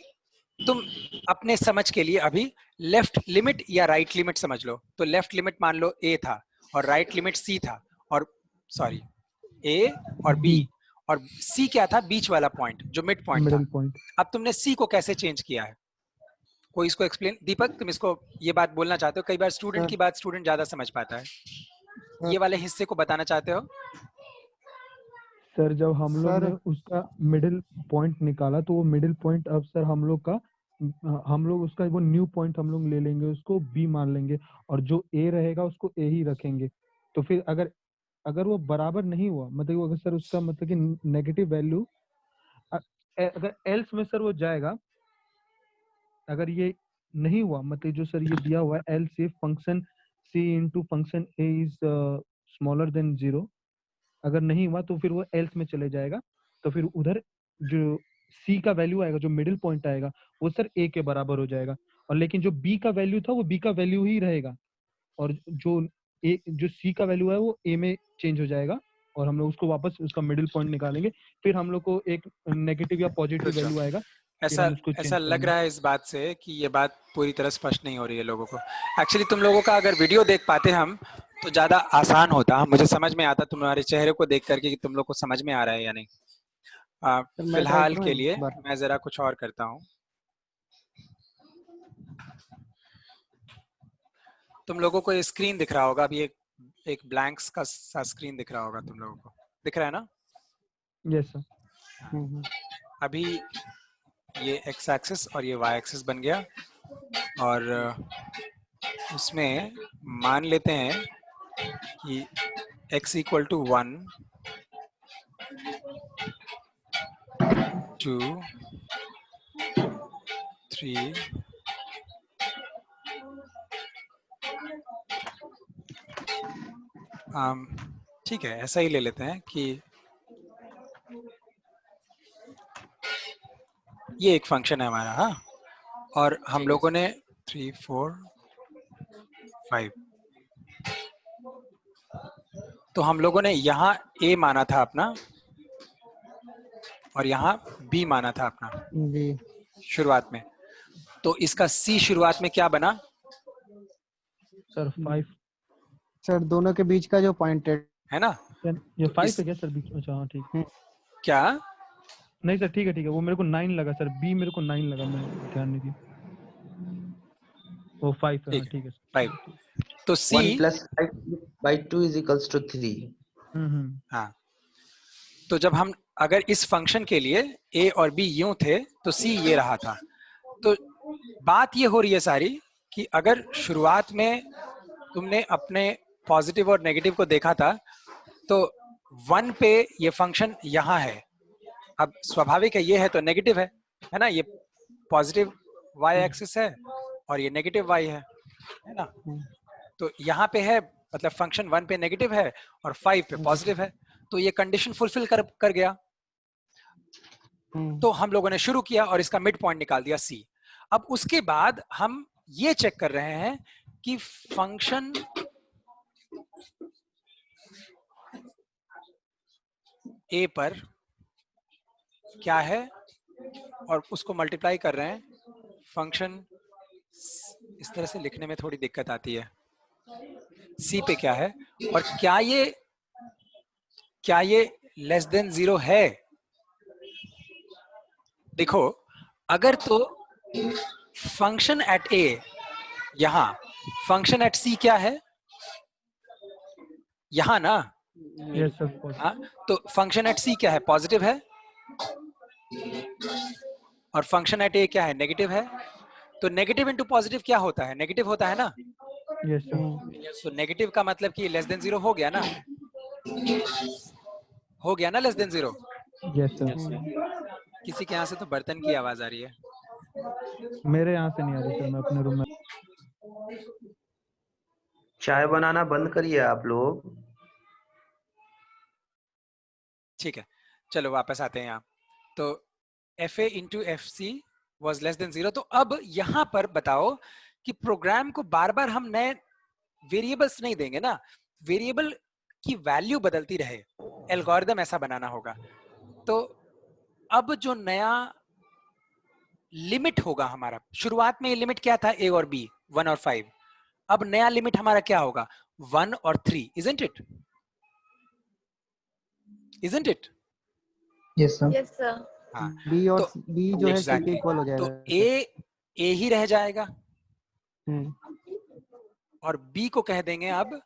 तुम अपने समझ के लिए अभी लेफ्ट लिमिट या राइट लिमिट समझ लो। तो लेफ्ट लिमिट मान लो A था और राइट लिमिट C था, और सॉरी A और B, और C क्या था? बीच वाला पॉइंट जो मिड पॉइंट था। Middle point. अब तुमने C को कैसे चेंज किया है? कोई इसको एक्सप्लेन, दीपक तुम इसको ये बात बोलना चाहते हो? कई बार स्टूडेंट की बात स्टूडेंट ज्यादा समझ पाता है, ये वाले हिस्से को बताना चाहते हो? सर जब हम लोग सर ने उसका मिडिल पॉइंट निकाला तो वो मिडिल पॉइंट अब सर हम लोग उसका वो न्यू पॉइंट हम लोग ले लेंगे, उसको बी मान लेंगे, और जो ए रहेगा उसको ए ही रखेंगे। तो फिर अगर वो बराबर नहीं हुआ, मतलब अगर सर उसका मतलब कि नेगेटिव वैल्यू अगर एल्स में सर वो जाएगा, अगर ये नहीं हुआ, मतलब जो सर ये दिया हुआ है else if function C into function A is smaller than 0, अगर नहीं हुआ तो फिर वो एल्स में चले जाएगा। तो फिर उधर जो सी का वैल्यू आएगा, जो मिडिल पॉइंट आएगा, वो सर ए के बराबर हो जाएगा। और लेकिन जो बी का वैल्यू था वो बी का वैल्यू ही रहेगा, और जो सी का वैल्यू है वो ए में चेंज हो जाएगा, और हम लोग उसको वापस उसका मिडिल पॉइंट निकालेंगे। फिर हम लोग को एक नेगेटिव या पॉजिटिव वैल्यू आएगा। ऐसा लग रहा है इस बात से कि ये बात पूरी तरह स्पष्ट नहीं हो रही है लोगों को। एक्चुअली तुम लोगों का अगर वीडियो देख पाते हम तो ज्यादा आसान होता, मुझे समझ में आता तुम्हारे चेहरे को देख करके कि तुम लोग को समझ में आ रहा है या नहीं। फिलहाल के लिए मैं जरा कुछ और करता हूँ। तुम लोगों को ये स्क्रीन दिख रहा होगा अभी, एक ब्लैंक्स का सा स्क्रीन दिख रहा होगा, तुम लोगों को दिख रहा है ना? Yes sir. अभी ये x एक्सिस और ये y एक्सिस बन गया, और उसमें मान लेते हैं कि x इक्वल टू 1 2 3 ठीक है, ऐसा ही ले लेते हैं कि ये एक फंक्शन है हमारा। हाँ, और हम लोगों ने 3 4 5, तो हम लोगों ने यहाँ a माना था अपना और यहाँ b माना था अपना जी शुरुआत में। तो इसका c शुरुआत में क्या बना? सर 5 सर दोनों के बीच का जो पॉइंट है ना? ये तो 5 है क्या सर बीच में? अच्छा हाँ ठीक। क्या नहीं सर ठीक है वो मेरे को 9 लगा सर, बी मेरे को 9 लगा, मैं ध्यान नहीं दिया। वो 5 है, हाँ ठीक है सर। 5। तो c 1 plus 5 by 2 is equals to 3. हाँ, तो जब हम अगर इस फंक्शन के लिए a और b यूं थे तो c ये रहा था। तो बात ये हो रही है सारी कि अगर शुरुआत में तुमने अपने पॉजिटिव और नेगेटिव को देखा था तो 1 पे ये फंक्शन यहाँ है। अब स्वाभाविक है, ये है तो नेगेटिव है ना? ये पॉजिटिव y एक्सिस है और ये नेगेटिव y है ना? तो यहाँ पे है, मतलब फंक्शन 1 पे नेगेटिव है और 5 पे पॉजिटिव है, तो ये कंडीशन फुलफिल कर गया। तो हम लोगों ने शुरू किया और इसका मिड पॉइंट निकाल दिया c। अब उसके बाद हम ये चेक कर रहे हैं कि फंक्शन a पर क्या है, और उसको मल्टीप्लाई कर रहे हैं। फंक्शन इस तरह से लिखने में थोड़ी दिक्कत आती है, c पे क्या है, और क्या ये लेस देन 0 है? देखो, अगर तो फंक्शन एट a, यहाँ फंक्शन एट c क्या है? यहाँ ना? Yes sir. हाँ, तो फंक्शन एट c क्या है? पॉजिटिव है। और फंक्शन एट a क्या है? नेगेटिव है। तो नेगेटिव इंटू पॉजिटिव क्या होता है? नेगेटिव होता है ना? Yes sir. तो नेगेटिव का मतलब कि लेस देन 0 हो गया ना? हो गया ना लेस देन 0? Yes sir. किसी के यहाँ से तो बर्तन की आवाज आ रही है। मेरे यहाँ से नहीं आ रही सर, मैं अपने रूम में। चाय बनाना बंद करिए आप लोग। ठीक है, चलो वापस आते हैं यहाँ। तो FA into FC was less than 0। तो अब यहां पर बताओ कि प्रोग्राम को बार बार हम नए वेरिएबल्स नहीं देंगे ना, वेरिएबल की वैल्यू बदलती रहे, एल्गोरिदम ऐसा बनाना होगा। तो अब जो नया लिमिट होगा हमारा, शुरुआत में ये लिमिट क्या था, a और b 1 और 5, अब नया लिमिट हमारा क्या होगा, 1 और 3, isn't it? Isn't it? Yes, sir. Yes sir. हाँ, बी और तो बी जो है सी के exactly, इक्वल हो तो जाएगा। a ही रह जाएगा हम्म, और b को कह देंगे अब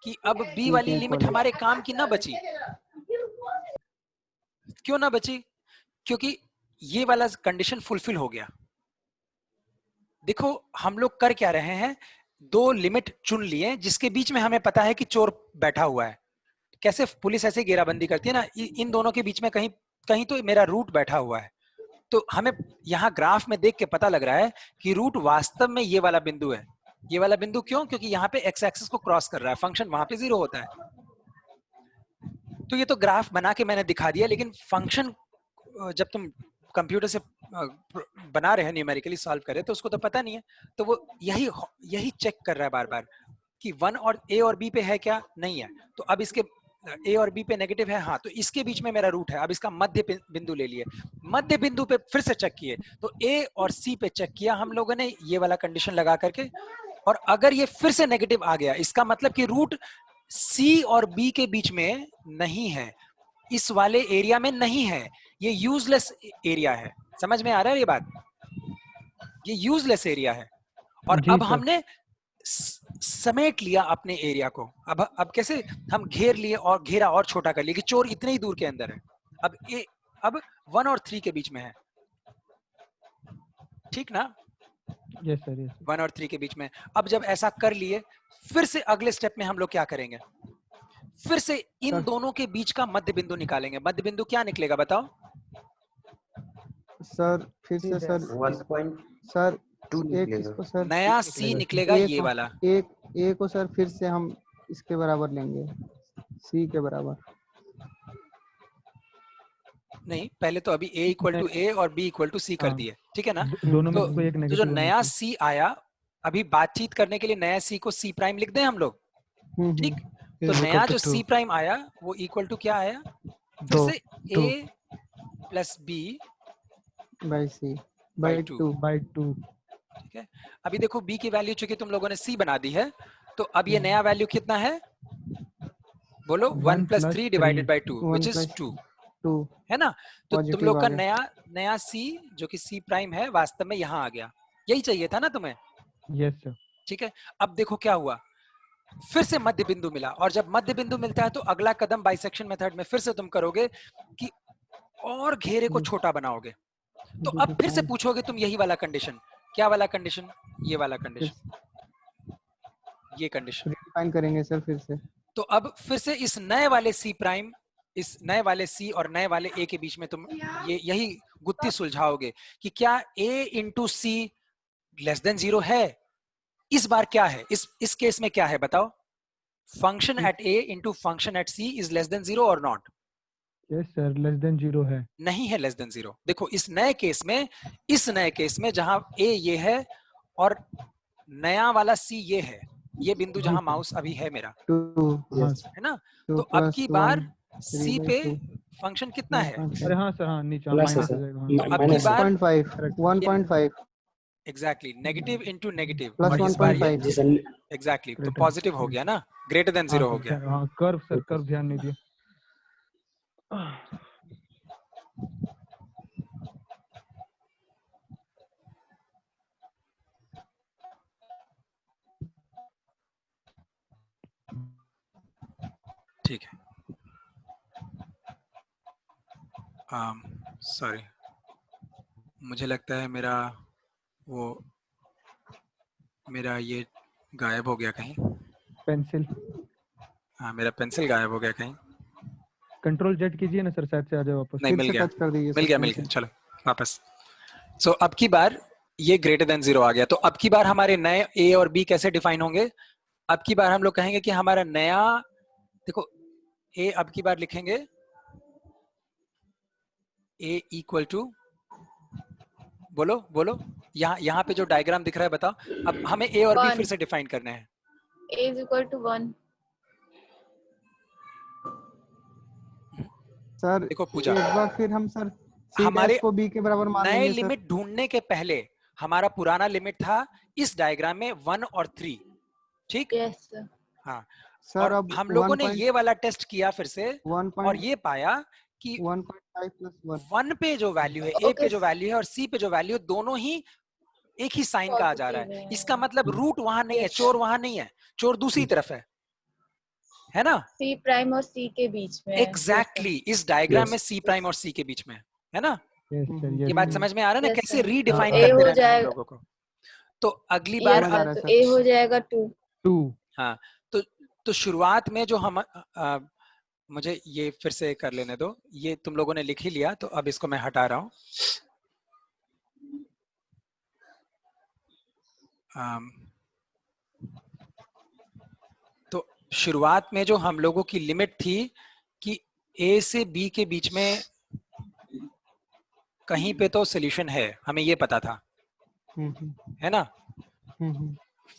कि अब b C वाली के लिमिट equal है। हमारे काम की ना बची। क्यों ना बची? क्योंकि ये वाला कंडीशन फुलफिल हो गया। देखो हम लोग कर क्या रहे हैं, दो लिमिट चुन लिए जिसके बीच में हमें पता है कि चोर बैठा हुआ है। कैसे पुलिस ऐसे घेराबंदी करती है ना, इन दोनों के बीच में कहीं कहीं तो मेरा रूट बैठा हुआ है। तो हमें यहाँ ग्राफ में देख के पता लग रहा है कि रूट वास्तव में ये वाला बिंदु है। ये वाला बिंदु क्यों? क्योंकि यहाँ पे एक्स एक्सिस को क्रॉस कर रहा है, फंक्शन वहां पे 0 होता है। तो ये तो ग्राफ बना के मैंने दिखा दिया, लेकिन फंक्शन जब तुम कंप्यूटर से बना रहे हैं, न्यूमेरिकली सॉल्व कर रहे हैं, तो उसको तो पता नहीं है। तो वो यही चेक कर रहा है बार बार कि 1 और a और b पे है क्या, नहीं है। तो अब इसके a और b पे नेगेटिव है, हाँ, तो इसके बीच में मेरा रूट है। अब इसका मध्य बिंदु ले लिए, मध्य बिंदु पे फिर से चेक किए, तो a और c पे चेक किया हम लोगों ने ये वाला कंडीशन लगा करके, और अगर ये फिर से नेगेटिव आ गया, इसका मतलब कि रूट c और b के बीच में नहीं है, इस वाले एरिया में नहीं है, ये यूजलेस एरिया है। समझ में आ रहा है ये बात? ये यूजलेस एरिया है। और अब हमने समेट लिया अपने एरिया को। अब कैसे हम घेर लिए और घेरा और छोटा कर लिए कि चोर इतने ही दूर के अंदर है। अब 1 और 3 के बीच में है, ठीक ना? Yes sir, yes. 1 और 3 के बीच में। अब जब ऐसा कर लिए, फिर से अगले स्टेप में हम लोग क्या करेंगे, फिर से इन दोनों के बीच का मध्य बिंदु निकालेंगे। मध्य बिंदु क्या निकलेगा बताओ? सर फिर से सर 1.2 एक निकलेगा। इसको सर नया सी निकलेगा, ये वाला। एक ए को सर फिर से हम इसके बराबर लेंगे, सी के बराबर। नहीं, पहले तो अभी a इक्वल टू a और b इक्वल टू c कर दिए, ठीक है ना? दोनों में तो कोई एक जो नेगेटिव नया c आया, अभी बातचीत करने के लिए नया c को c प्राइम लिख दें हम लोग, ठीक? तो नया जो c प्राइम आया वो इक्वल टू क्या आया, फिर से a plus b by C by by 2, ठीक है? अभी देखो b की वैल्यू चूंकि तुम लोगों ने c बना दी है, तो अब ये नया वैल्यू कितना है, बोलो? 1 plus 3 divided by 2 which is 2, है ना? तो तुम लोग का नया c जो कि c प्राइम है, वास्तव में यहाँ आ गया। यही चाहिए था ना तुम्हें? Yes sir. ठीक है। अब देखो क्या हुआ, फिर से मध्य बिंदु मिला, और जब मध्य बिंदु मिलता है तो अगला कदम बाइसेक्शन मेथड में फिर से तुम करोगे कि और घेरे को छोटा बनाओगे। तो अब फिर से पूछोगे तुम यही वाला कंडीशन, क्या वाला कंडीशन? ये वाला कंडीशन, ये कंडीशन डिफाइन करेंगे सर फिर से। तो अब फिर से इस नए वाले c प्राइम, इस नए वाले c और नए वाले a के बीच में तुम यही गुत्थी सुलझाओगे कि क्या a into C less than 0 है। इस बार क्या है, इस केस में क्या है बताओ? Function at a into function at c is less than 0 और not? Yes sir, less than 0 है। नहीं है लेस देन 0। देखो इस नए केस में जहां a ये है और नया वाला c ये है, ये बिंदु जहां माउस अभी है मेरा, है ना? तो अब की बार c पे फंक्शन कितना है? अरे हाँ सर, हाँ नीचे प्लस है माइनस आ सर, जाएगा। तो अब की बार 1.5 exactly negative into negative, plus और इस बार ये 1.5 जी सर। एग्जैक्टली तो पॉजिटिव हो गया ना, ग्रेटर देन 0 हो गया। हाँ कर्व सर, कर्व ध्यान नहीं दिया। ठीक है, सॉरी, मुझे लगता है मेरा ये गायब हो गया कहीं। पेंसिल, हाँ मेरा पेंसिल गायब हो गया कहीं। कंट्रोल जेड कीजिए ना सर, शायद से आ जाए वापस। नहीं, मिल गया, टच कर दीजिए, मिल गया, चलो वापस। सो अब की बार ये ग्रेटर देन 0 आ गया, तो अब की बार हमारे नए a और b कैसे डिफाइन होंगे? अब की बार हम लोग कहेंगे कि हमारा नया, देखो a अब की बार लिखेंगे a इक्वल टू बोलो बोलो, यहाँ पे जो डायग्राम दिख रहा है बताओ। अब हमें ए और बी 1 फिर से डिफाइन करने हैं। a is equal to 1 sir देखो पूजा, एक बार फिर हम सर सी हमारे डैश को बी के बराबर मान नए लेंगे सर। लिमिट ढूंढने के पहले हमारा पुराना लिमिट था इस डायग्राम में 1 और 3, ठीक। yes sir हाँ, सर और अब हम लोगों ने ये वाला टेस्ट किया फिर से, और ये पाया कि 1.5 प्लस 1 1 पे जो वैल्यू है, ए पे Okay. जो वैल्यू है और सी पे जो वैल्यू है, दोनों ही एक ही साइन का आ जा रहा है। इसका मतलब रूट वहां नहीं है, Yes. चोर वहां नहीं है, चोर दूसरी तरफ है ना। c प्राइम और c के बीच में है। एग्जैक्टली इस डायग्राम में सी प्राइम और सी के बीच में है ना। यस सर, ये यस बात सर। समझ में आ रहा है ना, Yes, कैसे sir. रीडिफाइन तो A करते हो रहना है हम जाएगा- लोगों को। तो अगली Yes, बार समझ आ sir. रहा है तो सर। a हो जाएगा 2 2 हाँ, तो शुरुआत में जो हम मुझे ये फिर से कर लेने दो, ये तुम लोगों ने लिख ही लिया, तो अब इसको मैं हटा रहा हूँ। तो शुरुआत में जो हम लोगों की लिमिट थी कि ए से बी के बीच में कहीं पे तो सोल्यूशन है, हमें ये पता था, है ना।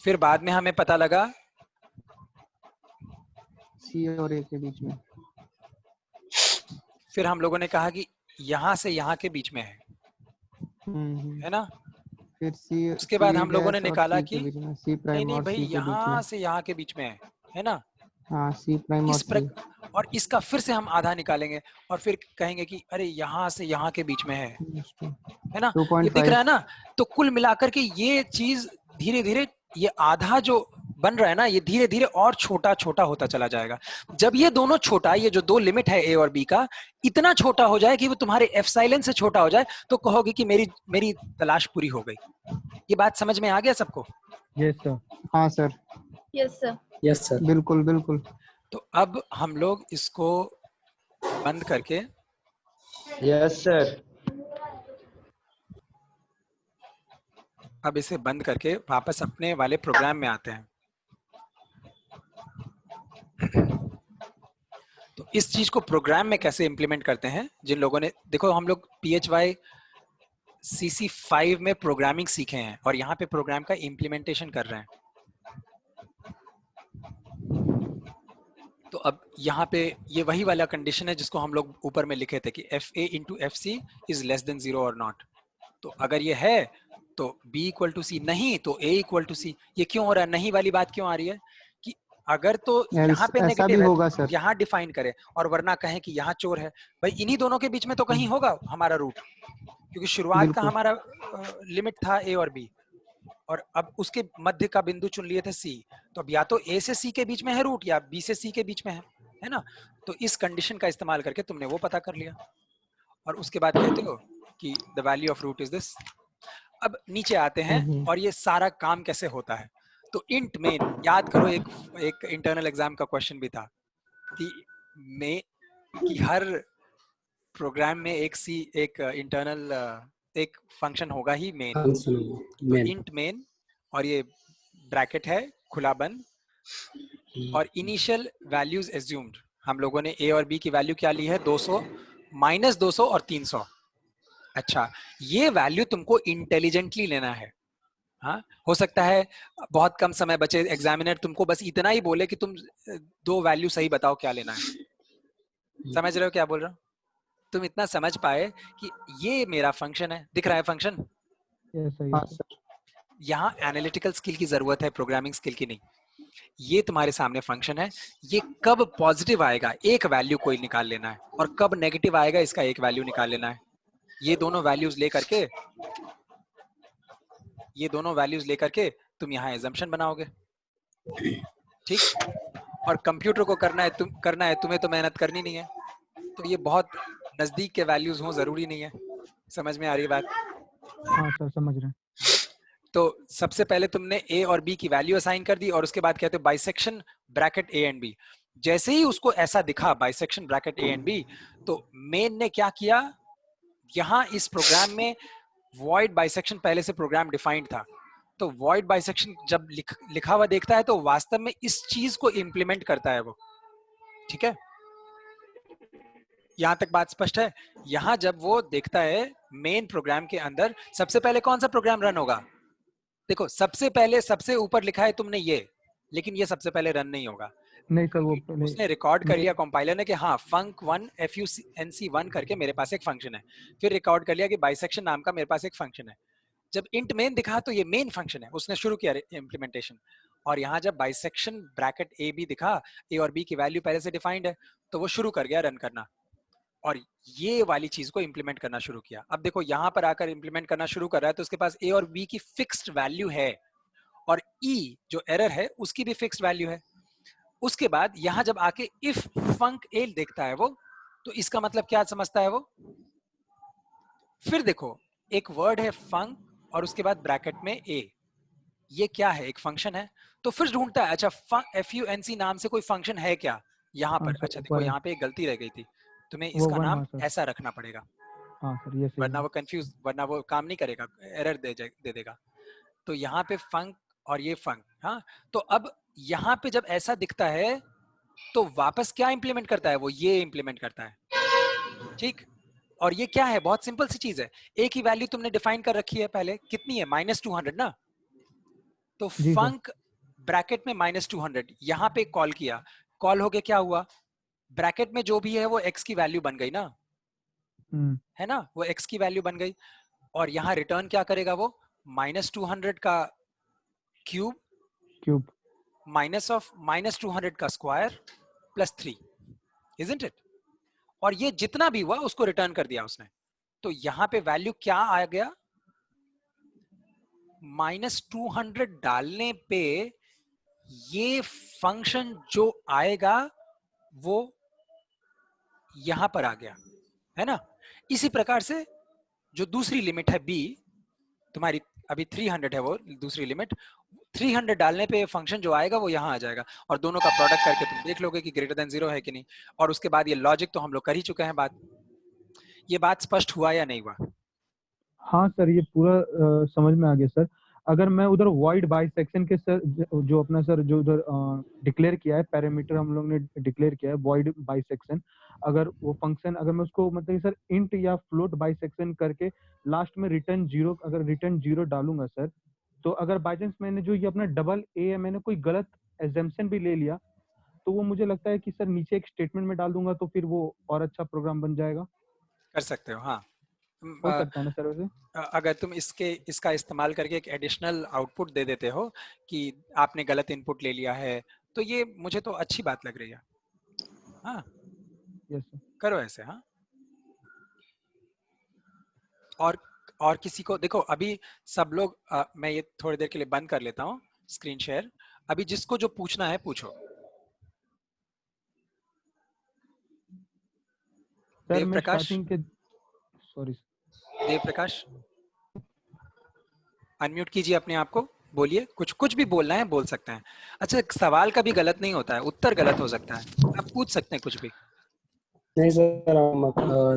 फिर बाद में हमें पता लगा सी और ए के बीच में। फिर हम लोगों ने कहा कि यहाँ से यहाँ के बीच में है ना। फिर सी उसके बाद हम लोगों ने निकाला कि सी नहीं प्राइम नहीं और भाई, सी के बीच यहाँ में। से यहाँ के बीच में है ना। हाँ सी प्राइम और इस सी। और इसका फिर से हम आधा निकालेंगे और फिर कहेंगे कि अरे यहाँ से यहाँ के बीच में है ना। ये दिख रहा है ना। तो कुल मिलाकर के ये चीज धीरे धीरे, ये आधा जो बन रहा है ना, ये धीरे धीरे और छोटा छोटा होता चला जाएगा। जब ये दोनों छोटा, ये जो दो लिमिट है ए और बी का, इतना छोटा हो जाए कि वो तुम्हारे एप्सिलॉन से छोटा हो जाए, तो कहोगे कि मेरी तलाश पूरी हो गई। ये बात समझ में आ गया सबको? Yes sir. हाँ sir. Yes sir. Yes sir. बिल्कुल बिल्कुल। तो अब हम लोग इसको बंद करके, यस सर। अब इसे बंद करके वापस अपने वाले प्रोग्राम में आते हैं। तो इस चीज को प्रोग्राम में कैसे इंप्लीमेंट करते हैं, जिन लोगों ने, देखो हम लोग PHY CC5 में प्रोग्रामिंग सीखे हैं और यहाँ पे प्रोग्राम का इम्प्लीमेंटेशन कर रहे हैं। तो अब यहाँ पे ये वही वाला कंडीशन है जिसको हम लोग ऊपर में लिखे थे कि FA into FC is less than 0 or not। तो अगर ये है तो B equal to C, नहीं तो A equal to C। ये क्यों हो रहा है, नहीं वाली बात क्यों आ रही है कि अगर तो यहाँ पे नेगेटिव है तो यहाँ डिफाइन करे, और वरना कहें कि यहाँ चोर है। भाई इन्हीं दोनों के बीच में तो कहीं होगा हमारा रूट, क्योंकि शुरुआत का हमारा लिमिट था A और B, और अब उसके मध्य का बिंदु चुन लिए थे C। तो अब या तो A से C के बीच में है रूट, या B से C के बीच में है ना। तो इस कंडीशन का इस्तेमाल करके तुमने वो पता कर लिया, और उसके बाद कहते हो कि the value of root is this. अब नीचे आते हैं और ये सारा काम कैसे होता है। तो इंट मेन, याद करो एक इंटरनल एग्जाम का क्वेश्चन भी था कि हर प्रोग्राम में एक इंटरनल एक फंक्शन होगा ही मेन। तो इंट मेन, और ये ब्रैकेट है खुला बंद, और इनिशियल वैल्यूज एज्यूम्ड। हम लोगों ने ए और बी की वैल्यू क्या ली है, 200, -200 और 300। अच्छा, ये वैल्यू तुमको इंटेलिजेंटली लेना है। हाँ, हो सकता है बहुत कम समय बचे, एग्जामिनर तुमको बस इतना ही बोले कि तुम दो वैल्यू सही बताओ क्या लेना है। समझ रहे हो क्या बोल रहा हूँ? तुम इतना समझ पाए कि ये मेरा फंक्शन है, दिख रहा है फंक्शन। यहाँ एनालिटिकल स्किल की जरूरत है, प्रोग्रामिंग स्किल की नहीं। ये तुम्हारे सामने फंक्शन है, ये कब पॉजिटिव आएगा एक वैल्यू कोई निकाल लेना है, और कब नेगेटिव आएगा इसका एक वैल्यू निकाल लेना है। ये दोनों वैल्यूज लेकर के तुम यहाँ एजम्पशन बनाओगे, ठीक। और कंप्यूटर को करना है तुम्हें तो मेहनत करनी नहीं है। तो ये बहुत नजदीक के वैल्यूज हो जरूरी नहीं है। समझ में आ रही बात? हाँ सर, समझ रहे हैं। तो सबसे पहले तुमने ए और बी की वैल्यू असाइन कर दी, और उसके बाद कहते हो bisection bracket A and B. जैसे ही उसको ऐसा दिखा bisection bracket A and B, तो मेन ने क्या किया, यहाँ इस प्रोग्राम में वॉइड बाइसेक्शन पहले से प्रोग्राम डिफाइंड था। तो वॉइड बाइसेक्शन जब लिखा हुआ देखता है तो वास्तव में इस चीज को इंप्लीमेंट करता है वो, ठीक है। यहाँ तक बात स्पष्ट है? यहाँ जब वो देखता है मेन प्रोग्राम के अंदर सबसे पहले कौन सा प्रोग्राम रन होगा, देखो सबसे पहले सबसे ऊपर लिखा है तुमने ये, लेकिन ये सबसे पहले रन नहीं होगा। नहीं सर, वो पहले उसने रिकॉर्ड कर नहीं, लिया कंपाइलर ने कि हाँ func1 funcn1 करके मेरे पास एक फंक्शन है, फिर रिकॉर्ड कर लिया कि बाइसेक्शन नाम का मेरे पास एक फंक्शन है। जब इंट मेन दिखा तो ये मेन फंक्शन है, उसने शुरू किया इम्प्लीमेंटेशन। और यहाँ जब बाइसेक्शन ब्रैकेट ए बी दिखा, ए और बी की वैल्यू पहले से डिफाइंड है, तो वो शुरू कर गया रन करना और ये वाली चीज को इंप्लीमेंट करना शुरू किया। अब देखो यहाँ पर आकर इंप्लीमेंट करना शुरू कर रहा है तो उसके पास ए और बी की फिक्स्ड वैल्यू है और ई जो एरर है उसकी भी फिक्स्ड वैल्यू है। उसके बाद यहाँ जब आके इफ फंक ए देखता है वो, तो इसका मतलब क्या समझता है वो, फिर देखो एक वर्ड है फंक और उसके बाद ब्रैकेट में ए, ये क्या है, एक फंक्शन है। तो फिर ढूंढता है अच्छा FUNC नाम से कोई फंक्शन है क्या यहाँ हाँ पर। सर अच्छा देखो ऊपर है यहाँ पे एक गलती रह गई थी, तुम्हें वो इसका 1, नाम हाँ सर, ऐसा रखना पड़ेगा, हाँ सर ये सही वरना है। वो कंफ्यूज, वरना वो काम नहीं करेगा, एरर दे देगा। तो यहाँ पे फंक और ये फंक, हाँ। तो अब यहाँ पे जब ऐसा दिखता है तो वापस क्या इंप्लीमेंट करता है वो, ये इंप्लीमेंट करता है, ठीक। और ये क्या है, बहुत सिंपल सी चीज है, ए की वैल्यू तुमने डिफाइन कर रखी है पहले, कितनी है -200 ना। तो जी सर, फंक ब्रैकेट में -200 यहाँ पे कॉल किया, कॉल हो गया, क्या हुआ, ब्रैकेट में जो भी है वो x की वैल्यू बन गई ना, है ना, वो x की वैल्यू बन गई। और यहाँ रिटर्न क्या करेगा वो, -200 का क्यूब माइनस ऑफ -200 का स्क्वायर प्लस 3, इजंट इट। और ये जितना भी हुआ उसको रिटर्न कर दिया उसने। तो यहाँ पे वैल्यू क्या आ गया, -200 डालने पे ये फंक्शन जो आएगा वो यहां पर आ गया, है ना। इसी प्रकार से जो दूसरी लिमिट है b, तुम्हारी अभी 300 है वो दूसरी लिमिट, 300 डालने पे फंक्शन जो आएगा वो यहाँ आ जाएगा और दोनों का प्रोडक्ट करके तुम देख लोगे कि ग्रेटर देन 0 है कि नहीं। और उसके बाद ये लॉजिक तो हम लोग कर ही चुके हैं बात। ये बात स्पष्ट हुआ या नहीं हुआ? हाँ सर ये पूरा समझ में आ गया सर। अगर मैं उधर वॉइड बाइसेक्शन के सर जो अपना सर जो उधर डिक्लेयर किया है पैरामीटर हम लोग ने डिक्लेयर किया है वॉइड बाइसेक्शन, अगर वो फंक्शन अगर मैं उसको मतलब सर इंट या फ्लोट बाइसेक्शन करके लास्ट में रिटर्न 0, अगर रिटर्न 0 डालूंगा सर, तो अगर बाई चांस मैंने जो ये अपना डबल ए मैंने कोई गलत एजम्पशन भी ले लिया तो वो मुझे लगता है कि सर नीचे एक स्टेटमेंट में डाल दूंगा तो फिर वो और अच्छा प्रोग्राम बन जाएगा। कर सकते हो, हाँ। हो सकता है ना सर वैसे? अगर तुम इसका इस्तेमाल करके एक एडिशनल आउटपुट दे देते हो कि आपने गलत इनपुट ले लिया है, तो ये मुझे तो अच्छी बात लग रही है, हाँ। Yes sir. करो ऐसे, हाँ। और किसी को देखो, अभी सब लोग मैं ये थोड़ी देर के लिए बंद कर लेता हूँ स्क्रीन शेयर। अभी जिसको जो पूछना है पूछो। सर देव मैं प्रकाश, स्टार्टिंग के सॉरी देव प्रकाश अनम्यूट कीजिए अपने आप को, बोलिए, कुछ भी बोलना है बोल सकते हैं। अच्छा, सवाल कभी गलत नहीं होता है, उत्तर गलत हो सकता है, आप पूछ सकते हैं कुछ भी। नहीं सर, हम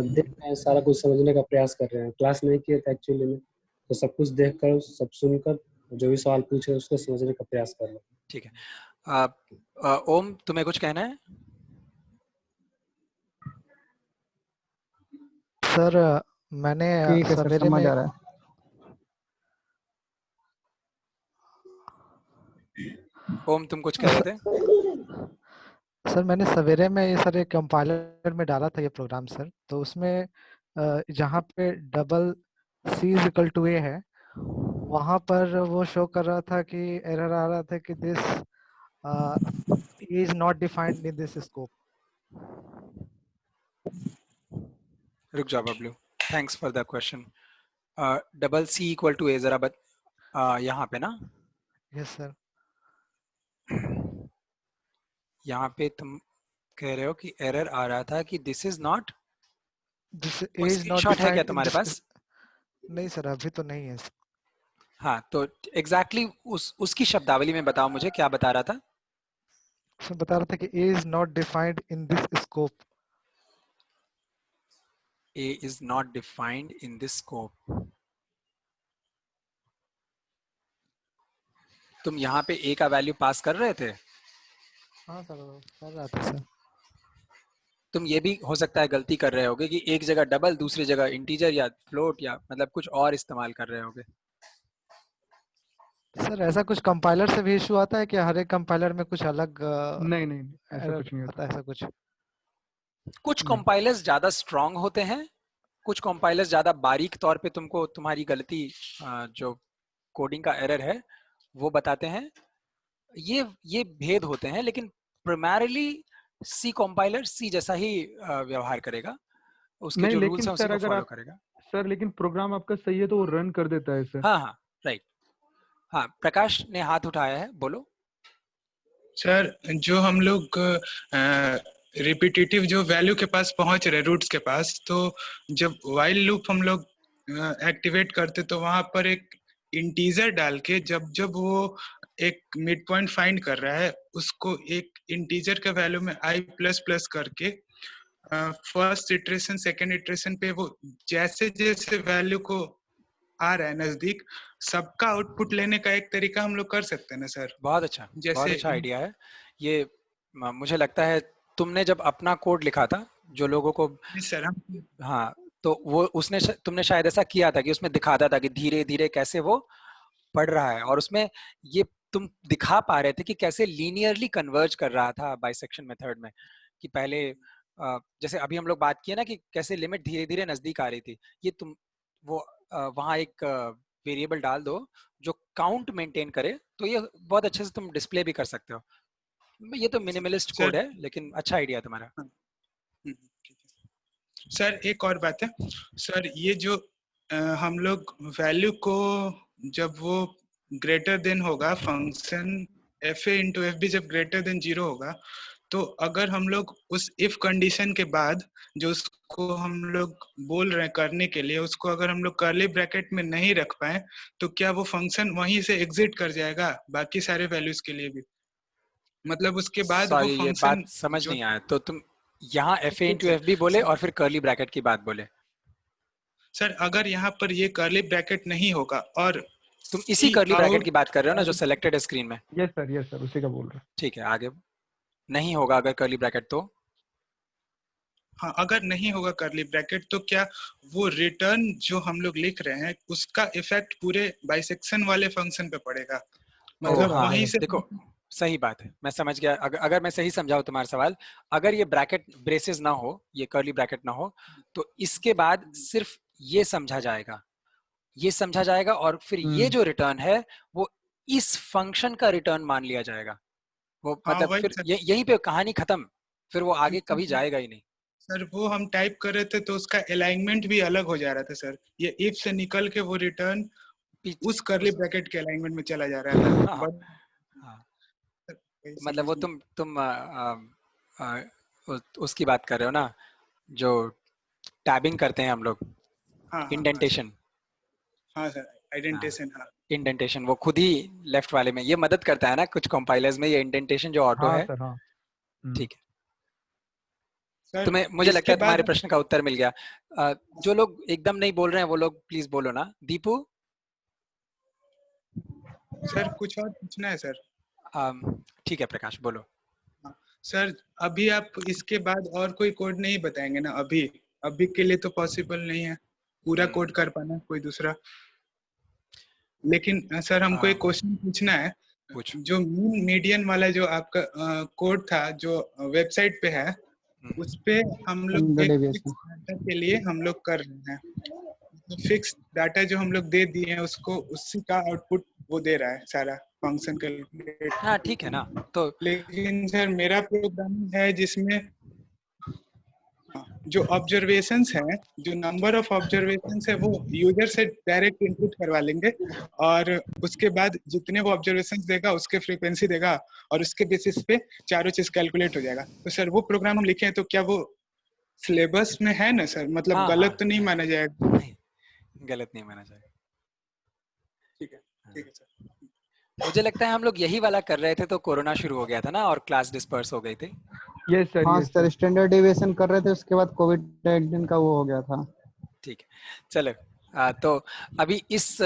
देख रहे हैं, सारा कुछ समझने का प्रयास कर रहे हैं। क्लास नहीं किए थे एक्चुअली में, तो सब कुछ देखकर सब सुनकर जो भी सवाल पूछ रहे हैं उसको समझने का प्रयास कर रहे हैं। ठीक है। ओम, तुम्हें कुछ कहना है? सर मैंने ठीक है सर, सवेरे समझ में आ रहा है। ओम, तुम कुछ कह रहे थे? सर मैंने सवेरे में ये सर एक कंपाइलर में डाला था ये प्रोग्राम सर, तो उसमें जहाँ पे डबल C = A है वहाँ पर वो शो कर रहा था कि एरर आ रहा था कि this is not defined in this scope. रुक जाओ Bablu, thanks for the question. Double C = A जरा यहाँ पे ना, यस सर। यहाँ पे तुम कह रहे हो कि एरर आ रहा था कि दिस इज नॉट, दिस कोई इज नॉट स्क्रीनशॉट है क्या डिफाइंड इन तुम्हारे दिस। पास? नहीं सर अभी तो नहीं है। हाँ, तो एग्जैक्टली उसकी शब्दावली में बताओ मुझे, क्या बता रहा था? उसमें बता रहा था कि A is not defined in this scope. A is not defined in this scope. तुम यहाँ पे A का वैल्यू पास कर रहे थे? हाँ सर कर रहा था सर। तुम ये भी हो सकता है गलती कर रहे होगे कि एक जगह डबल, दूसरी जगह इंटीजर या फ्लोट या मतलब कुछ और इस्तेमाल कर रहे होगे। सर ऐसा कुछ कंपाइलर से भी इशू आता है कि हर एक कंपाइलर में कुछ अलग नहीं नहीं ऐसा error कुछ नहीं होता। आता है, ऐसा कुछ? कुछ नहीं। कंपाइलर्स ज्यादा स्ट्रांग होते हैं, कुछ कंपाइलर्स ज्यादा बारीक तौर पे तुमको तुम्हारी गलती जो कोडिंग का एरर है वो बताते हैं। ये भेद होते हैं, लेकिन प्राइमरीली सी कंपाइलर सी जैसा ही व्यवहार करेगा, उसके नहीं जो लेकिन रूल्स हैं उसी सर को अगर फॉलो आप करेगा। सर लेकिन प्रोग्राम आपका सही है तो वो रन कर देता है सर। हाँ हाँ राइट। हाँ प्रकाश ने हाथ उठाया है, बोलो। सर जो हम लोग रिपीटेटिव जो वैल्यू के पास पहुंच रहे रूट्स के पास, तो जब वाइल लूप हम लोग एक्टिवेट करते तो वहां पर एक इंटीजर डाल के जब जब वो एक मिड पॉइंट फाइंड कर रहा है उसको एक इंटीजर के वैल्यू में आई प्लस प्लस करके फर्स्ट इटरेशन सेकेंड इटरेशन पे वो जैसे जैसे वैल्यू को आ रहा है नजदीक सबका आउटपुट लेने का एक तरीका हम लोग कर सकते हैं ना सर। बहुत अच्छा, बहुत अच्छा आइडिया है ये। मुझे लगता है तुमने जब अपना कोड लिखा था जो लोगों को, सर हम हाँ तो वो उसने तुमने शायद ऐसा किया था कि उसमें दिखाता था कि धीरे धीरे कैसे वो पढ़ रहा है, और उसमें ये तुम दिखा पा रहे थे कि कैसे लीनियरली कन्वर्ज कर रहा था बाइसेक्शन मेथड में, कि पहले जैसे अभी हम लोग बात किए ना कि कैसे लिमिट धीरे धीरे नजदीक आ रही थी। ये तुम वो वहाँ एक वेरिएबल डाल दो जो काउंट मेंटेन करे, तो ये बहुत अच्छे से तुम डिस्प्ले भी कर सकते हो। ये तो मिनिमलिस्ट कोड है, लेकिन अच्छा आइडिया तुम्हारा। सर एक और बात है सर, ये जो हम लोग वैल्यू को जब वो ग्रेटर देन होगा function F A into F B जब ग्रेटर देन 0 होगा, तो अगर हम लोग उस इफ कंडीशन के बाद जो उसको हम लोग बोल रहे हैं करने के लिए उसको अगर हम लोग कर्ली ब्रैकेट में नहीं रख पाए तो क्या वो फंक्शन वहीं से एग्जिट कर जाएगा बाकी सारे वैल्यूज के लिए भी? मतलब उसके बाद वो सॉरी ये फंक्शन बात समझ नहीं आया, तो तुम यहाँ F A into F B बोले और फिर कर्ली ब्रैकेट की बात बोले। सर अगर यहाँ पर ये कर्ली ब्रैकेट नहीं होगा और तुम इसी कर्ली ब्रैकेट की बात कर रहे हो ना जो सिलेक्टेड है स्क्रीन में? यस सर उसी का बोल रहा हूँ। ठीक है, आगे नहीं होगा अगर कर्ली ब्रैकेट तो? हाँ अगर नहीं होगा कर्ली ब्रैकेट तो क्या वो रिटर्न जो हम लोग लिख रहे हैं उसका इफेक्ट पूरे बाइसेक्शन वाले फंक्शन पे पड़ेगा? मतलब हाँ, वहीं से देखो सही बात है, मैं समझ गया। अगर मैं सही समझाऊं तुम्हारा सवाल, अगर ये ब्रैकेट ब्रेसेस ना हो, ये कर्ली ब्रैकेट ना हो, तो इसके बाद सिर्फ ये समझा जाएगा और फिर ये जो रिटर्न है वो इस फंक्शन का रिटर्न मान लिया जाएगा। वो हाँ, मतलब फिर यहीं पे कहानी खत्म, फिर वो आगे कभी जाएगा ही नहीं। सर वो हम टाइप कर रहे थे तो उसका अलाइनमेंट भी अलग हो जा रहा था सर, ये इफ से निकल के वो रिटर्न उस कर्ली ब्रैकेट के अलाइनमेंट में चला जा रहा था। हाँ, मतलब वो तुम उसकी बात कर रहे हो ना जो टैबिंग करते हैं हम लोग, इंडेंटेशन। हाँ सर इंडेंटेशन। हाँ इंडेंटेशन वो खुद ही लेफ्ट वाले में ये मदद करता है ना कुछ कंपाइलर्स में, ये इंडेंटेशन जो ऑटो है। ठीक है, तुम्हें मुझे लगता है तुम्हारे प्रश्न का उत्तर मिल गया। जो लोग एकदम नहीं बोल रहे हैं वो लोग प्लीज बोलो ना। दीपू सर कुछ और पूछना है सर? ठीक है प्रकाश बोलो। सर अभी आप इसके बाद और कोई कोड नहीं बताएंगे ना? अभी के लिए तो पॉसिबल नहीं है पूरा कोड कर पाना कोई दूसरा, लेकिन सर हमको एक क्वेश्चन पूछना है। जो मीन मीडियन वाला जो आपका कोड था जो वेबसाइट पे है, उस पे हम लोग डाटा के लिए हम लोग कर रहे हैं, फिक्स डाटा जो हम लोग दे दिए हैं उसको उसी का आउटपुट वो दे रहा है सारा फंक्शन कैलकुलेट। हाँ ठीक है ना। तो लेकिन सर मेरा प्रोग्राम है जिसमें जो ऑब्जर्वेशंस हैं, जो नंबर ऑफ ऑब्जर्वेशंस है वो यूजर से डायरेक्ट इनपुट करवा लेंगे और उसके बाद जितने वो ऑब्जर्वेशंस देगा उसके फ्रीक्वेंसी देगा और उसके बेसिस पे चारों चीज कैलकुलेट हो जाएगा। तो सर वो प्रोग्राम हम लिखे हैं तो क्या वो सिलेबस में है ना सर? मतलब हाँ, गलत तो नहीं माना जाएगा? नहीं, गलत नहीं माना जाएगा। ठीक है सर। मुझे लगता है हम लोग यही वाला कर रहे थे तो कोरोना शुरू हो गया था ना और क्लास डिस्पर्स हो गई थी। Yes sir. हाँ सर स्टैंडर्ड डेविएशन कर रहे थे, उसके बाद कोविड-19 का वो हो गया था। ठीक है चलो, तो अभी इस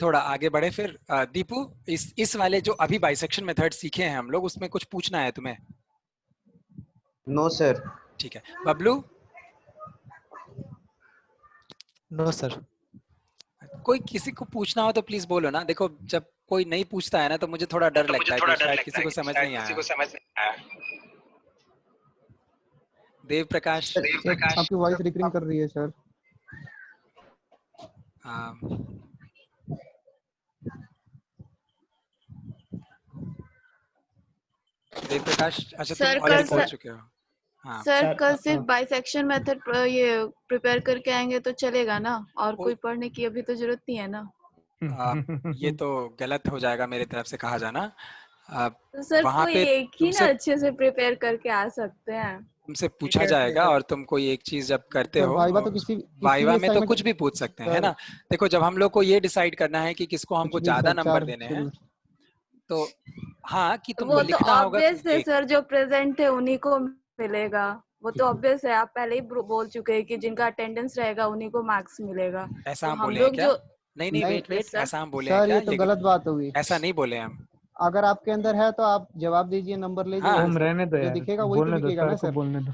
थोड़ा आगे बढ़े फिर। दीपू इस वाले जो अभी बाइसेक्शन मेथड सीखे हैं हम लोग उसमें कुछ पूछना है तुम्हें? No sir. ठीक है, बबलू? No sir. कोई किसी को पूछना हो तो प्लीज बोलो ना। देखो जब कोई नहीं पूछता है ना तो मुझे थोड़ा डर लगता है कि शायद किसी को समझ नहीं आया। देव प्रकाश? सर आपकी वॉइस रिकरिंग कर रही है सर। देव प्रकाश, अच्छा सर, तुम ऑलरेडी बोल चुके हो। हाँ सर कल सिर्फ बाइसेक्शन मेथड ये प्रिपेयर करके आएंगे तो चलेगा ना, और कोई पढ़ने की अभी तो जरूरत नहीं है ना। ये तो गलत हो जाएगा मेरी तरफ से कहा जाना। तो सर वहाँ कोई पे एक ही ना अच्छे से प्रिपेयर करके आ सकते हैं। तुमसे पूछा जाएगा और तुम कोई एक चीज जब करते हो, वाइवा तो किसी वाइवा में तो कुछ भी पूछ सकते हैं, है ना। देखो जब हम लोग को ये डिसाइड करना है कि किसको हमको ज्यादा नंबर देने हैं, तो हाँ कि तुमको लिखना होगा। ऑब्वियस है सर, जो प्रेजेंट है उन्हीं को मिलेगा। वो तो ऑब्वियस है, आप पहले ही बोल चुके हैं कि जिनका अटेंडेंस रहेगा उन्हीं को मार्क्स मिलेगा। ऐसा तो हम बोले हैं क्या? नहीं वेट, ऐसा हम बोले हैं क्या? ये तो गलत बात होगी। ऐसा नहीं बोले हम। अगर आपके अंदर है तो आप जवाब दीजिए, नंबर ले जाइए। ओम रहने दो जो यार, दिखेगा वही तो दिखेगा ना सर। बोलने दो।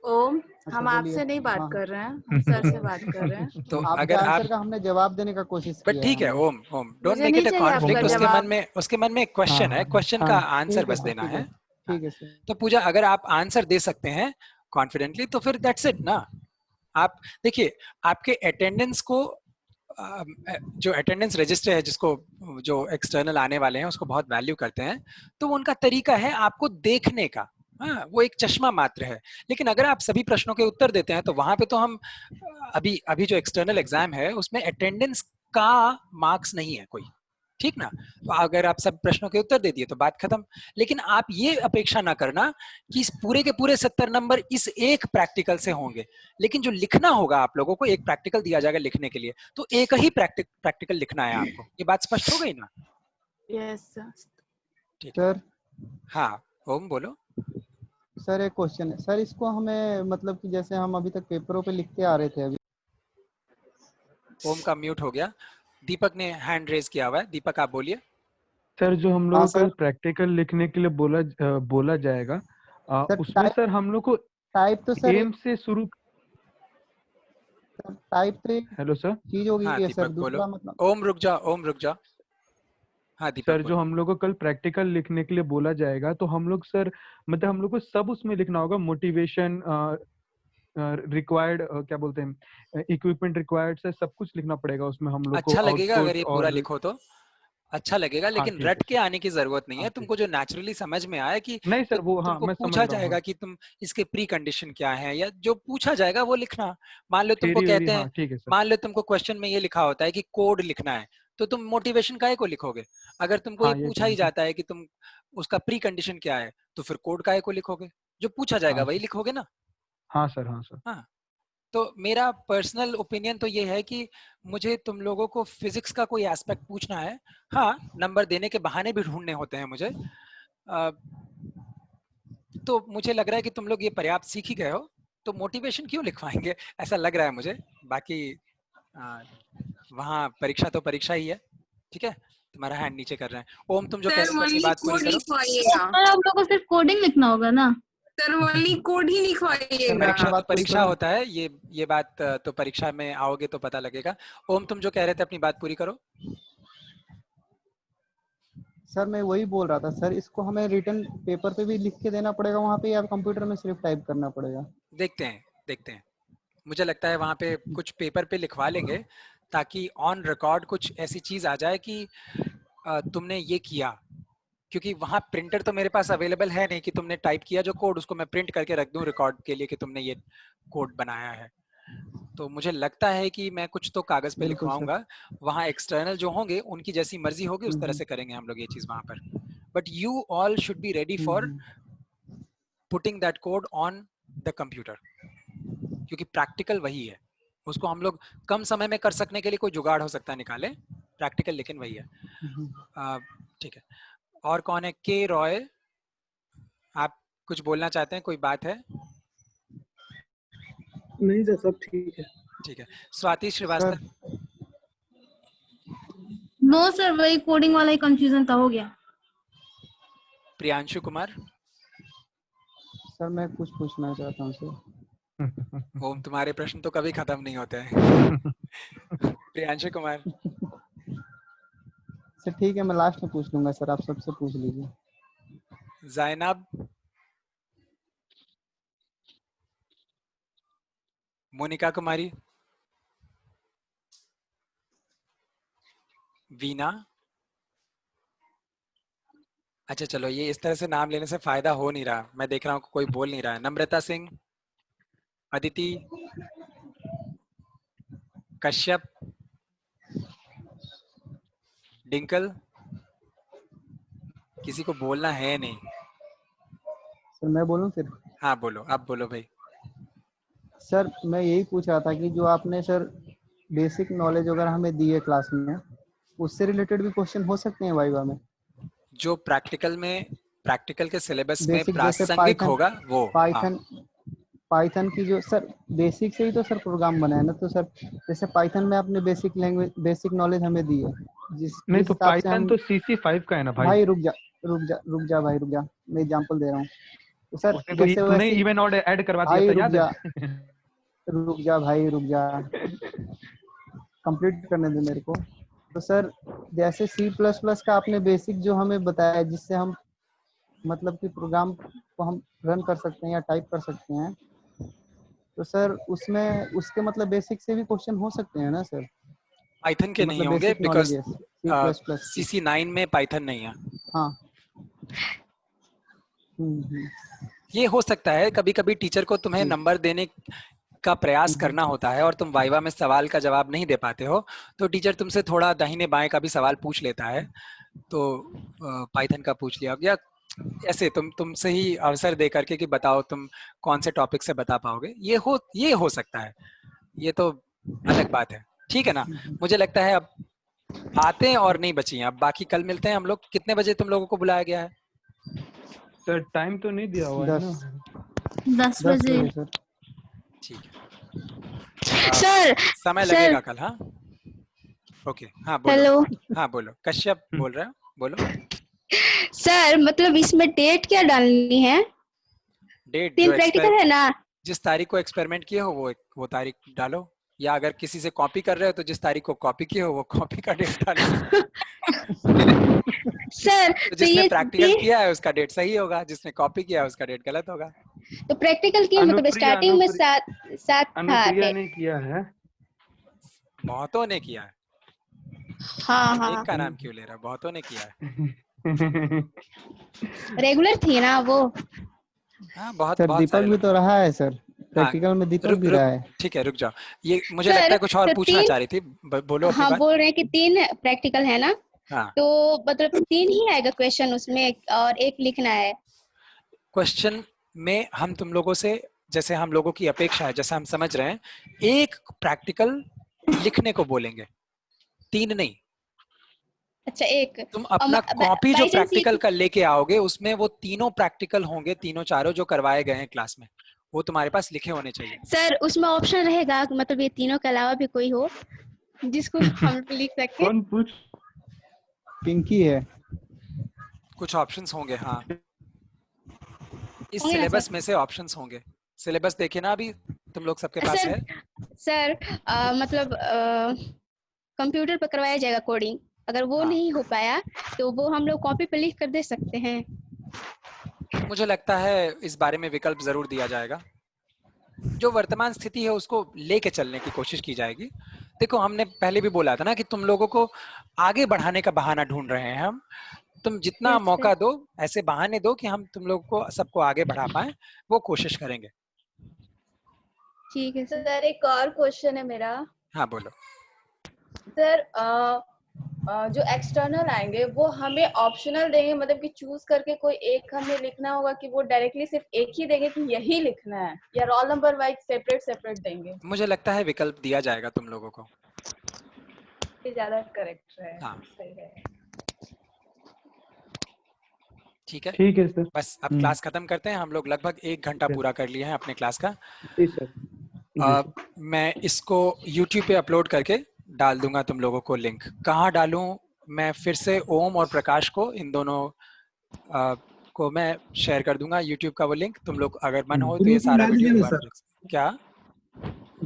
ओम, हम आपसे नहीं बात कर रहे हैं, हम सर से बात कर रहे हैं। तो आपके अगर आंसर का हमने जवाब देने का कोशिश किया। बट ठीक है ओम, डोंट मुझे मेक नहीं इट अ चाहिए आपका कॉन्फ्लिक्ट। जवाब। उसके मन में एक क्वेश्चन है, क्वेश्चन का आंसर बस देना है। ठीक है सर। तो पूजा अगर आप आंसर दे सकते हैं कॉन्फिडेंटली तो फिर दैट्स इट ना। आप देखिए आपके अटेंडेंस को, जो अटेंडेंस रजिस्टर है जिसको जो एक्सटर्नल आने वाले हैं उसको बहुत वैल्यू करते हैं, तो उनका तरीका है आपको देखने का। हाँ, वो एक चश्मा मात्र है। लेकिन अगर आप सभी प्रश्नों के उत्तर देते हैं तो वहां पे तो हम अभी जो एक्सटर्नल एग्जाम है उसमें अटेंडेंस का मार्क्स नहीं है कोई, ठीक ना। तो अगर आप सब प्रश्नों के उत्तर दे दिए तो बात खत्म। लेकिन आप ये अपेक्षा ना करना कि इस पूरे के पूरे 70 नंबर इस एक प्रैक्टिकल से होंगे। लेकिन जो लिखना होगा आप लोगों को, एक प्रैक्टिकल दिया जाएगा लिखने के लिए, तो एक ही प्रैक्टिकल लिखना है आपको। ये बात स्पष्ट हो गई ना? Yes sir. ठीक है। हाँ ओम बोलो। सर एक क्वेश्चन है सर, इसको हमें मतलब कि जैसे हम अभी तक पेपरों पे लिखते आ रहे थे अभी। ओम का म्यूट हो गया। दीपक ने हैंड रेज किया हुआ है, दीपक आप बोलिए। सर जो हम लोग को कल प्रैक्टिकल लिखने के लिए बोला जाएगा, उसमें सर हम लोग को टाइप तो सर एम से शुरू। टाइप तो हेलो सर। चीज होगी हाँ, ये दीपक सर, दूसरा बोलो। मतलब। ओम रुक जा। हाँ दीपक सर जो हम लोग को कल प्रैक्टिकल लिखने के लिए बोला जाएगा, तो हम लोग सर मतलब हम लोग को सब उसमें लिखना होगा। मोटिवेशन रिक्वायर्ड, क्या बोलते हैं, इक्विपमेंट रिक्वायर्ड, सर सब कुछ लिखना पड़ेगा उसमें हम लोग को। अच्छा लगेगा अगर ये पूरा लिखो तो अच्छा लगेगा, लेकिन ठीक रट है के आने की जरूरत नहीं है। तुमको जो नेचुरली समझ में आए कि नहीं सर, वो हाँ तुमको मैं समझ पूछा रहा हूँ। जाएगा कि तुम इसके प्री कंडीशन क्या है, या जो पूछा जाएगा वो लिखना। मान लो तुमको थ्योरी कहते हाँ हैं, ठीक है सर। मान लो तुमको क्वेश्चन में ये लिखा होता है कि कोड लिखना है, तो तुम मोटिवेशन काहे को लिखोगे? अगर तुमको ये हाँ, पूछा ही जाता है कि तुम उसका प्री कंडीशन क्या है, तो फिर कोड काहे को लिखोगे? जो पूछा जाएगा वही लिखोगे ना। हाँ सर, हाँ सर। हाँ, तो मेरा पर्सनल ओपिनियन तो ये है कि मुझे तुम लोगों को फिजिक्स का कोई एस्पेक्ट पूछना है, हाँ नंबर देने के बहाने भी ढूंढने होते हैं मुझे, तो मुझे लग रहा है कि तुम लोग ये पर्याप्त सीख ही गए हो, तो मोटिवेशन क्यों लिखवाएंगे ऐसा लग रहा है मुझे। बाकी वहाँ परीक्षा तो परीक्षा ही है। ठीक है, तुम्हारा हैंड नीचे कर रहे हैं। ओम तुम जो कह रहे थे अपनी बात पूरी करो। आप लोगों को सिर्फ कोडिंग लिखना होगा ना सर, वाली कोड ही लिखवाइएगा। परीक्षा तो परीक्षा होता है, ये बात तो परीक्षा में आओगे तो पता लगेगा। ओम तुम जो कह रहे थे अपनी बात पूरी करो। सर मैं वही बोल रहा था सर, इसको हमें रिटन पेपर पे भी लिख के देना पड़ेगा वहाँ पे, या कंप्यूटर में सिर्फ टाइप करना पड़ेगा? देखते हैं। मुझे लगता है वहाँ पे कुछ पेपर पे लिखवा लेंगे ताकि ऑन रिकॉर्ड कुछ ऐसी चीज आ जाए कि तुमने ये किया, क्योंकि वहाँ प्रिंटर तो मेरे पास अवेलेबल है नहीं कि तुमने टाइप किया जो कोड उसको मैं प्रिंट करके रख दूं रिकॉर्ड के लिए कि तुमने ये कोड बनाया है। तो मुझे लगता है कि मैं कुछ तो कागज पे लिखवाऊंगा। वहाँ एक्सटर्नल जो होंगे उनकी जैसी मर्जी होगी उस तरह से करेंगे हम लोग ये चीज वहाँ पर। But you all should be ready for putting that code on the computer, क्योंकि प्रैक्टिकल वही है। उसको हम लोग कम समय में कर सकने के लिए कोई जुगाड़ हो सकता है निकाले, प्रैक्टिकल लेकिन वही है। ठीक है, और कौन है? के रॉय, आप कुछ बोलना चाहते हैं? कोई बात है? नहीं सर, सब ठीक है। ठीक है, स्वाति श्रीवास्तव। नो सर, वही कोडिंग वाला ही कंफ्यूजन था, हो गया। प्रियांशु कुमार। सर मैं कुछ पूछना चाहता हूँ सर। ओम, तुम्हारे प्रश्न तो कभी खत्म नहीं होते हैं। प्रियांशु कुमार। सर ठीक है, मैं लास्ट में पूछ लूंगा सर, आप सबसे पूछ लीजिए। जाइनब। मोनिका कुमारी। वीना। अच्छा चलो, ये इस तरह से नाम लेने से फायदा हो नहीं रहा, मैं देख रहा हूँ कोई बोल नहीं रहा है। नम्रता सिंह। अदिति। कश्यप। डिंकल। किसी को बोलना है नहीं। सर मैं बोलूं फिर? हाँ बोलो, आप बोलो भाई। सर मैं यही पूछ रहा था कि जो आपने सर बेसिक नॉलेज वगैरह हमें दी है क्लास में, उससे रिलेटेड भी क्वेश्चन हो सकते हैं वाइवा में? जो प्रैक्टिकल में, प्रैक्टिकल के सिलेबस में बेसिक जैसे प्रासंगिक होगा वो। पाइथन पाइथन की जो सर बेसिक से ही तो सर प्रोग्राम बना है ना, तो सर जैसे पाइथन में आपने बेसिक लैंग्वेज बेसिक नॉलेज हमें दी है, नहीं जिस तो हिसाब से पाइथन हम तो CC5 का है ना भाई। भाई रुक जा भाई रुक जा, मैं एग्जांपल दे रहा हूँ। तो सर उसने तो जैसे तूने वैसे इवन और ऐड करवा दिया भाई था, रुक याद जा है? रुक जा भाई रुक जा, कंप्लीट करने दे मेरे को। तो सर जैसे C++ का आपने बेसिक जो हमें बताया, जिससे हम मतलब कि प्रोग्राम को हम रन कर सकते हैं या टाइप कर सकते हैं, तो सर उसमें उसके मतलब बेसिक से भी क्वेश्चन हो सकते हैं ना सर? पाइथन के नहीं मतलब होंगे, बेसिक नॉलेज बिकॉज है C++ की। CC9 में पाइथन नहीं है। हाँ। ये हो सकता है कभी कभी टीचर को तुम्हें नंबर देने का प्रयास करना होता है और तुम वाइवा में सवाल का जवाब नहीं दे पाते हो, तो टीचर तुमसे थोड़ा दाहिने बाएं का भी सवाल पूछ लेता है, तो पाइथन का पूछ लिया, या ऐसे तुमसे ही अवसर दे करके कि बताओ तुम कौन से टॉपिक से बता पाओगे, ये हो सकता है, ये तो अलग बात है। ठीक है ना? मुझे लगता है अब बातें और नहीं बची हैं, अब बाकी कल मिलते हैं हम लोग। कितने बजे तुम लोगों को बुलाया गया है? सर टाइम तो नहीं दिया हुआ है ना। 10 बजे। ठीक है। सर समय लगेगा कल। हाँ ओके। हाँ बोलो। हेलो हाँ बोलो, कश्यप बोल रहे हो, बोलो। सर, मतलब इसमें डेट क्या डालनी है? डेट 3 प्रैक्टिकल है ना? जिस तारीख को एक्सपेरिमेंट किए हो वो तारीख डालो, या अगर किसी से कॉपी कर रहे हो तो जिस तारीख को कॉपी किए हो वो कॉपी का डेट डालो। सर तो तो जिसने ये प्रैक्टिकल किया है उसका डेट सही होगा, जिसने कॉपी किया है उसका डेट गलत होगा। तो प्रैक्टिकल की मतलब स्टार्टिंग में 7 था। अनुप्रिया ने किया है। बहुतों ने किया है। हाँ एक का नाम क्यों ले रहा है? बहुतों ने किया है। रेगुलर थी ना वो। हाँ बहुत सर बहुत दीपक सारे भी लोग। तो रहा है सर, हाँ प्रैक्टिकल में दीपक भी रहा है। ठीक है, रुक जाओ। ये मुझे सर, लगता है कुछ और तो पूछना चाह रही थी, बोलो अपनी हाँ बात। बोल रहे हैं कि 3 प्रैक्टिकल है ना, हाँ। तो मतलब 3 ही आएगा क्वेश्चन उसमें और 1 लिखना है। क्वेश्चन में हम तुम लोगों से, जैसे हम लोगों की अपेक्षा है, जैसे हम समझ रहे हैं, 1 प्रैक्टिकल लिखने को बोलेंगे, 3 नहीं। अच्छा 1। तुम अपना कॉपी जो प्रैक्टिकल का लेके आओगे उसमें वो तीनों प्रैक्टिकल होंगे, तीनों चारों जो करवाए गए हैं क्लास में, वो तुम्हारे पास लिखे होने चाहिए। सर उसमें ऑप्शन रहेगा मतलब ये तीनों के अलावा भी कोई हो जिसको हम लिख सके? कौन पूछ? पिंकी है। कुछ ऑप्शंस होंगे, हाँ इस होंगे ना सिलेबस सर? में से ऑप्शंस होंगे। सिलेबस देखे ना अभी तुम लोग सबके पास है? सर मतलब कंप्यूटर पर करवाया जाएगा कोडिंग, अगर वो नहीं हो पाया तो वो हम लोग कॉपी पे लिख कर दे सकते हैं। मुझे लगता है इस बारे में विकल्प जरूर दिया जाएगा। जो वर्तमान स्थिति है उसको लेके चलने की कोशिश की जाएगी। देखो हमने पहले भी बोला था ना कि तुम लोगों को आगे बढ़ाने का बहाना ढूंढ रहे हैं हम। तुम जितना मौका दो, ऐसे बहाने दो कि हम तुम लोगों को सबको आगे बढ़ा पाए, वो कोशिश करेंगे। ठीक है सर। एक और क्वेश्चन है मेरा। हाँ बोलो। सर जो एक्सटर्नल आएंगे वो हमें ऑप्शनल देंगे, मतलब कि चूज करके कोई एक हमें लिखना होगा, कि वो डायरेक्टली सिर्फ एक ही देंगे कि यही लिखना है, या रोल नंबर वाइज सेपरेट देंगे? मुझे लगता है विकल्प दिया जाएगा तुम लोगों को। ये ज्यादा करेक्ट है। हाँ सही है। ठीक है। ठीक है सर। बस अब क्लास खत्म करते हैं। हम लोग लगभग 1 घंटा पूरा कर लिए हैं अपने क्लास का। जी सर। मैं इसको YouTube पे अपलोड करके डाल दूंगा तुम लोगों को लिंक। कहाँ डालूं? मैं फिर से ओम और प्रकाश को, इन दोनों आपको मैं शेयर कर दूंगा YouTube का वो लिंक, तुम लोग अगर मन हो तो ये ग्रुप में सारा डाल वीडियो दीजिएगा दोबारा सर, देख सकते। क्या?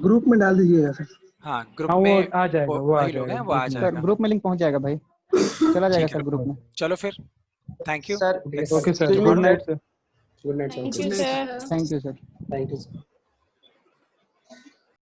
ग्रुप में डाल दीजिएगा सर। हाँ ग्रुप हाँ वो में आ जाएगा, वो आ वही लोग हैं, जाएगा वो आ ग्रुप में। सर जाएगा। ग्रुप में लिंक पहुंच जाएगा भाई, चला जाएगा ठीक है, सर ग्रुप में। चलो फिर, thank you. Sir Let's okay see sir, you good tomorrow. Night sir. Good night thank sir. You sir. Thank you sir. Thank you sir.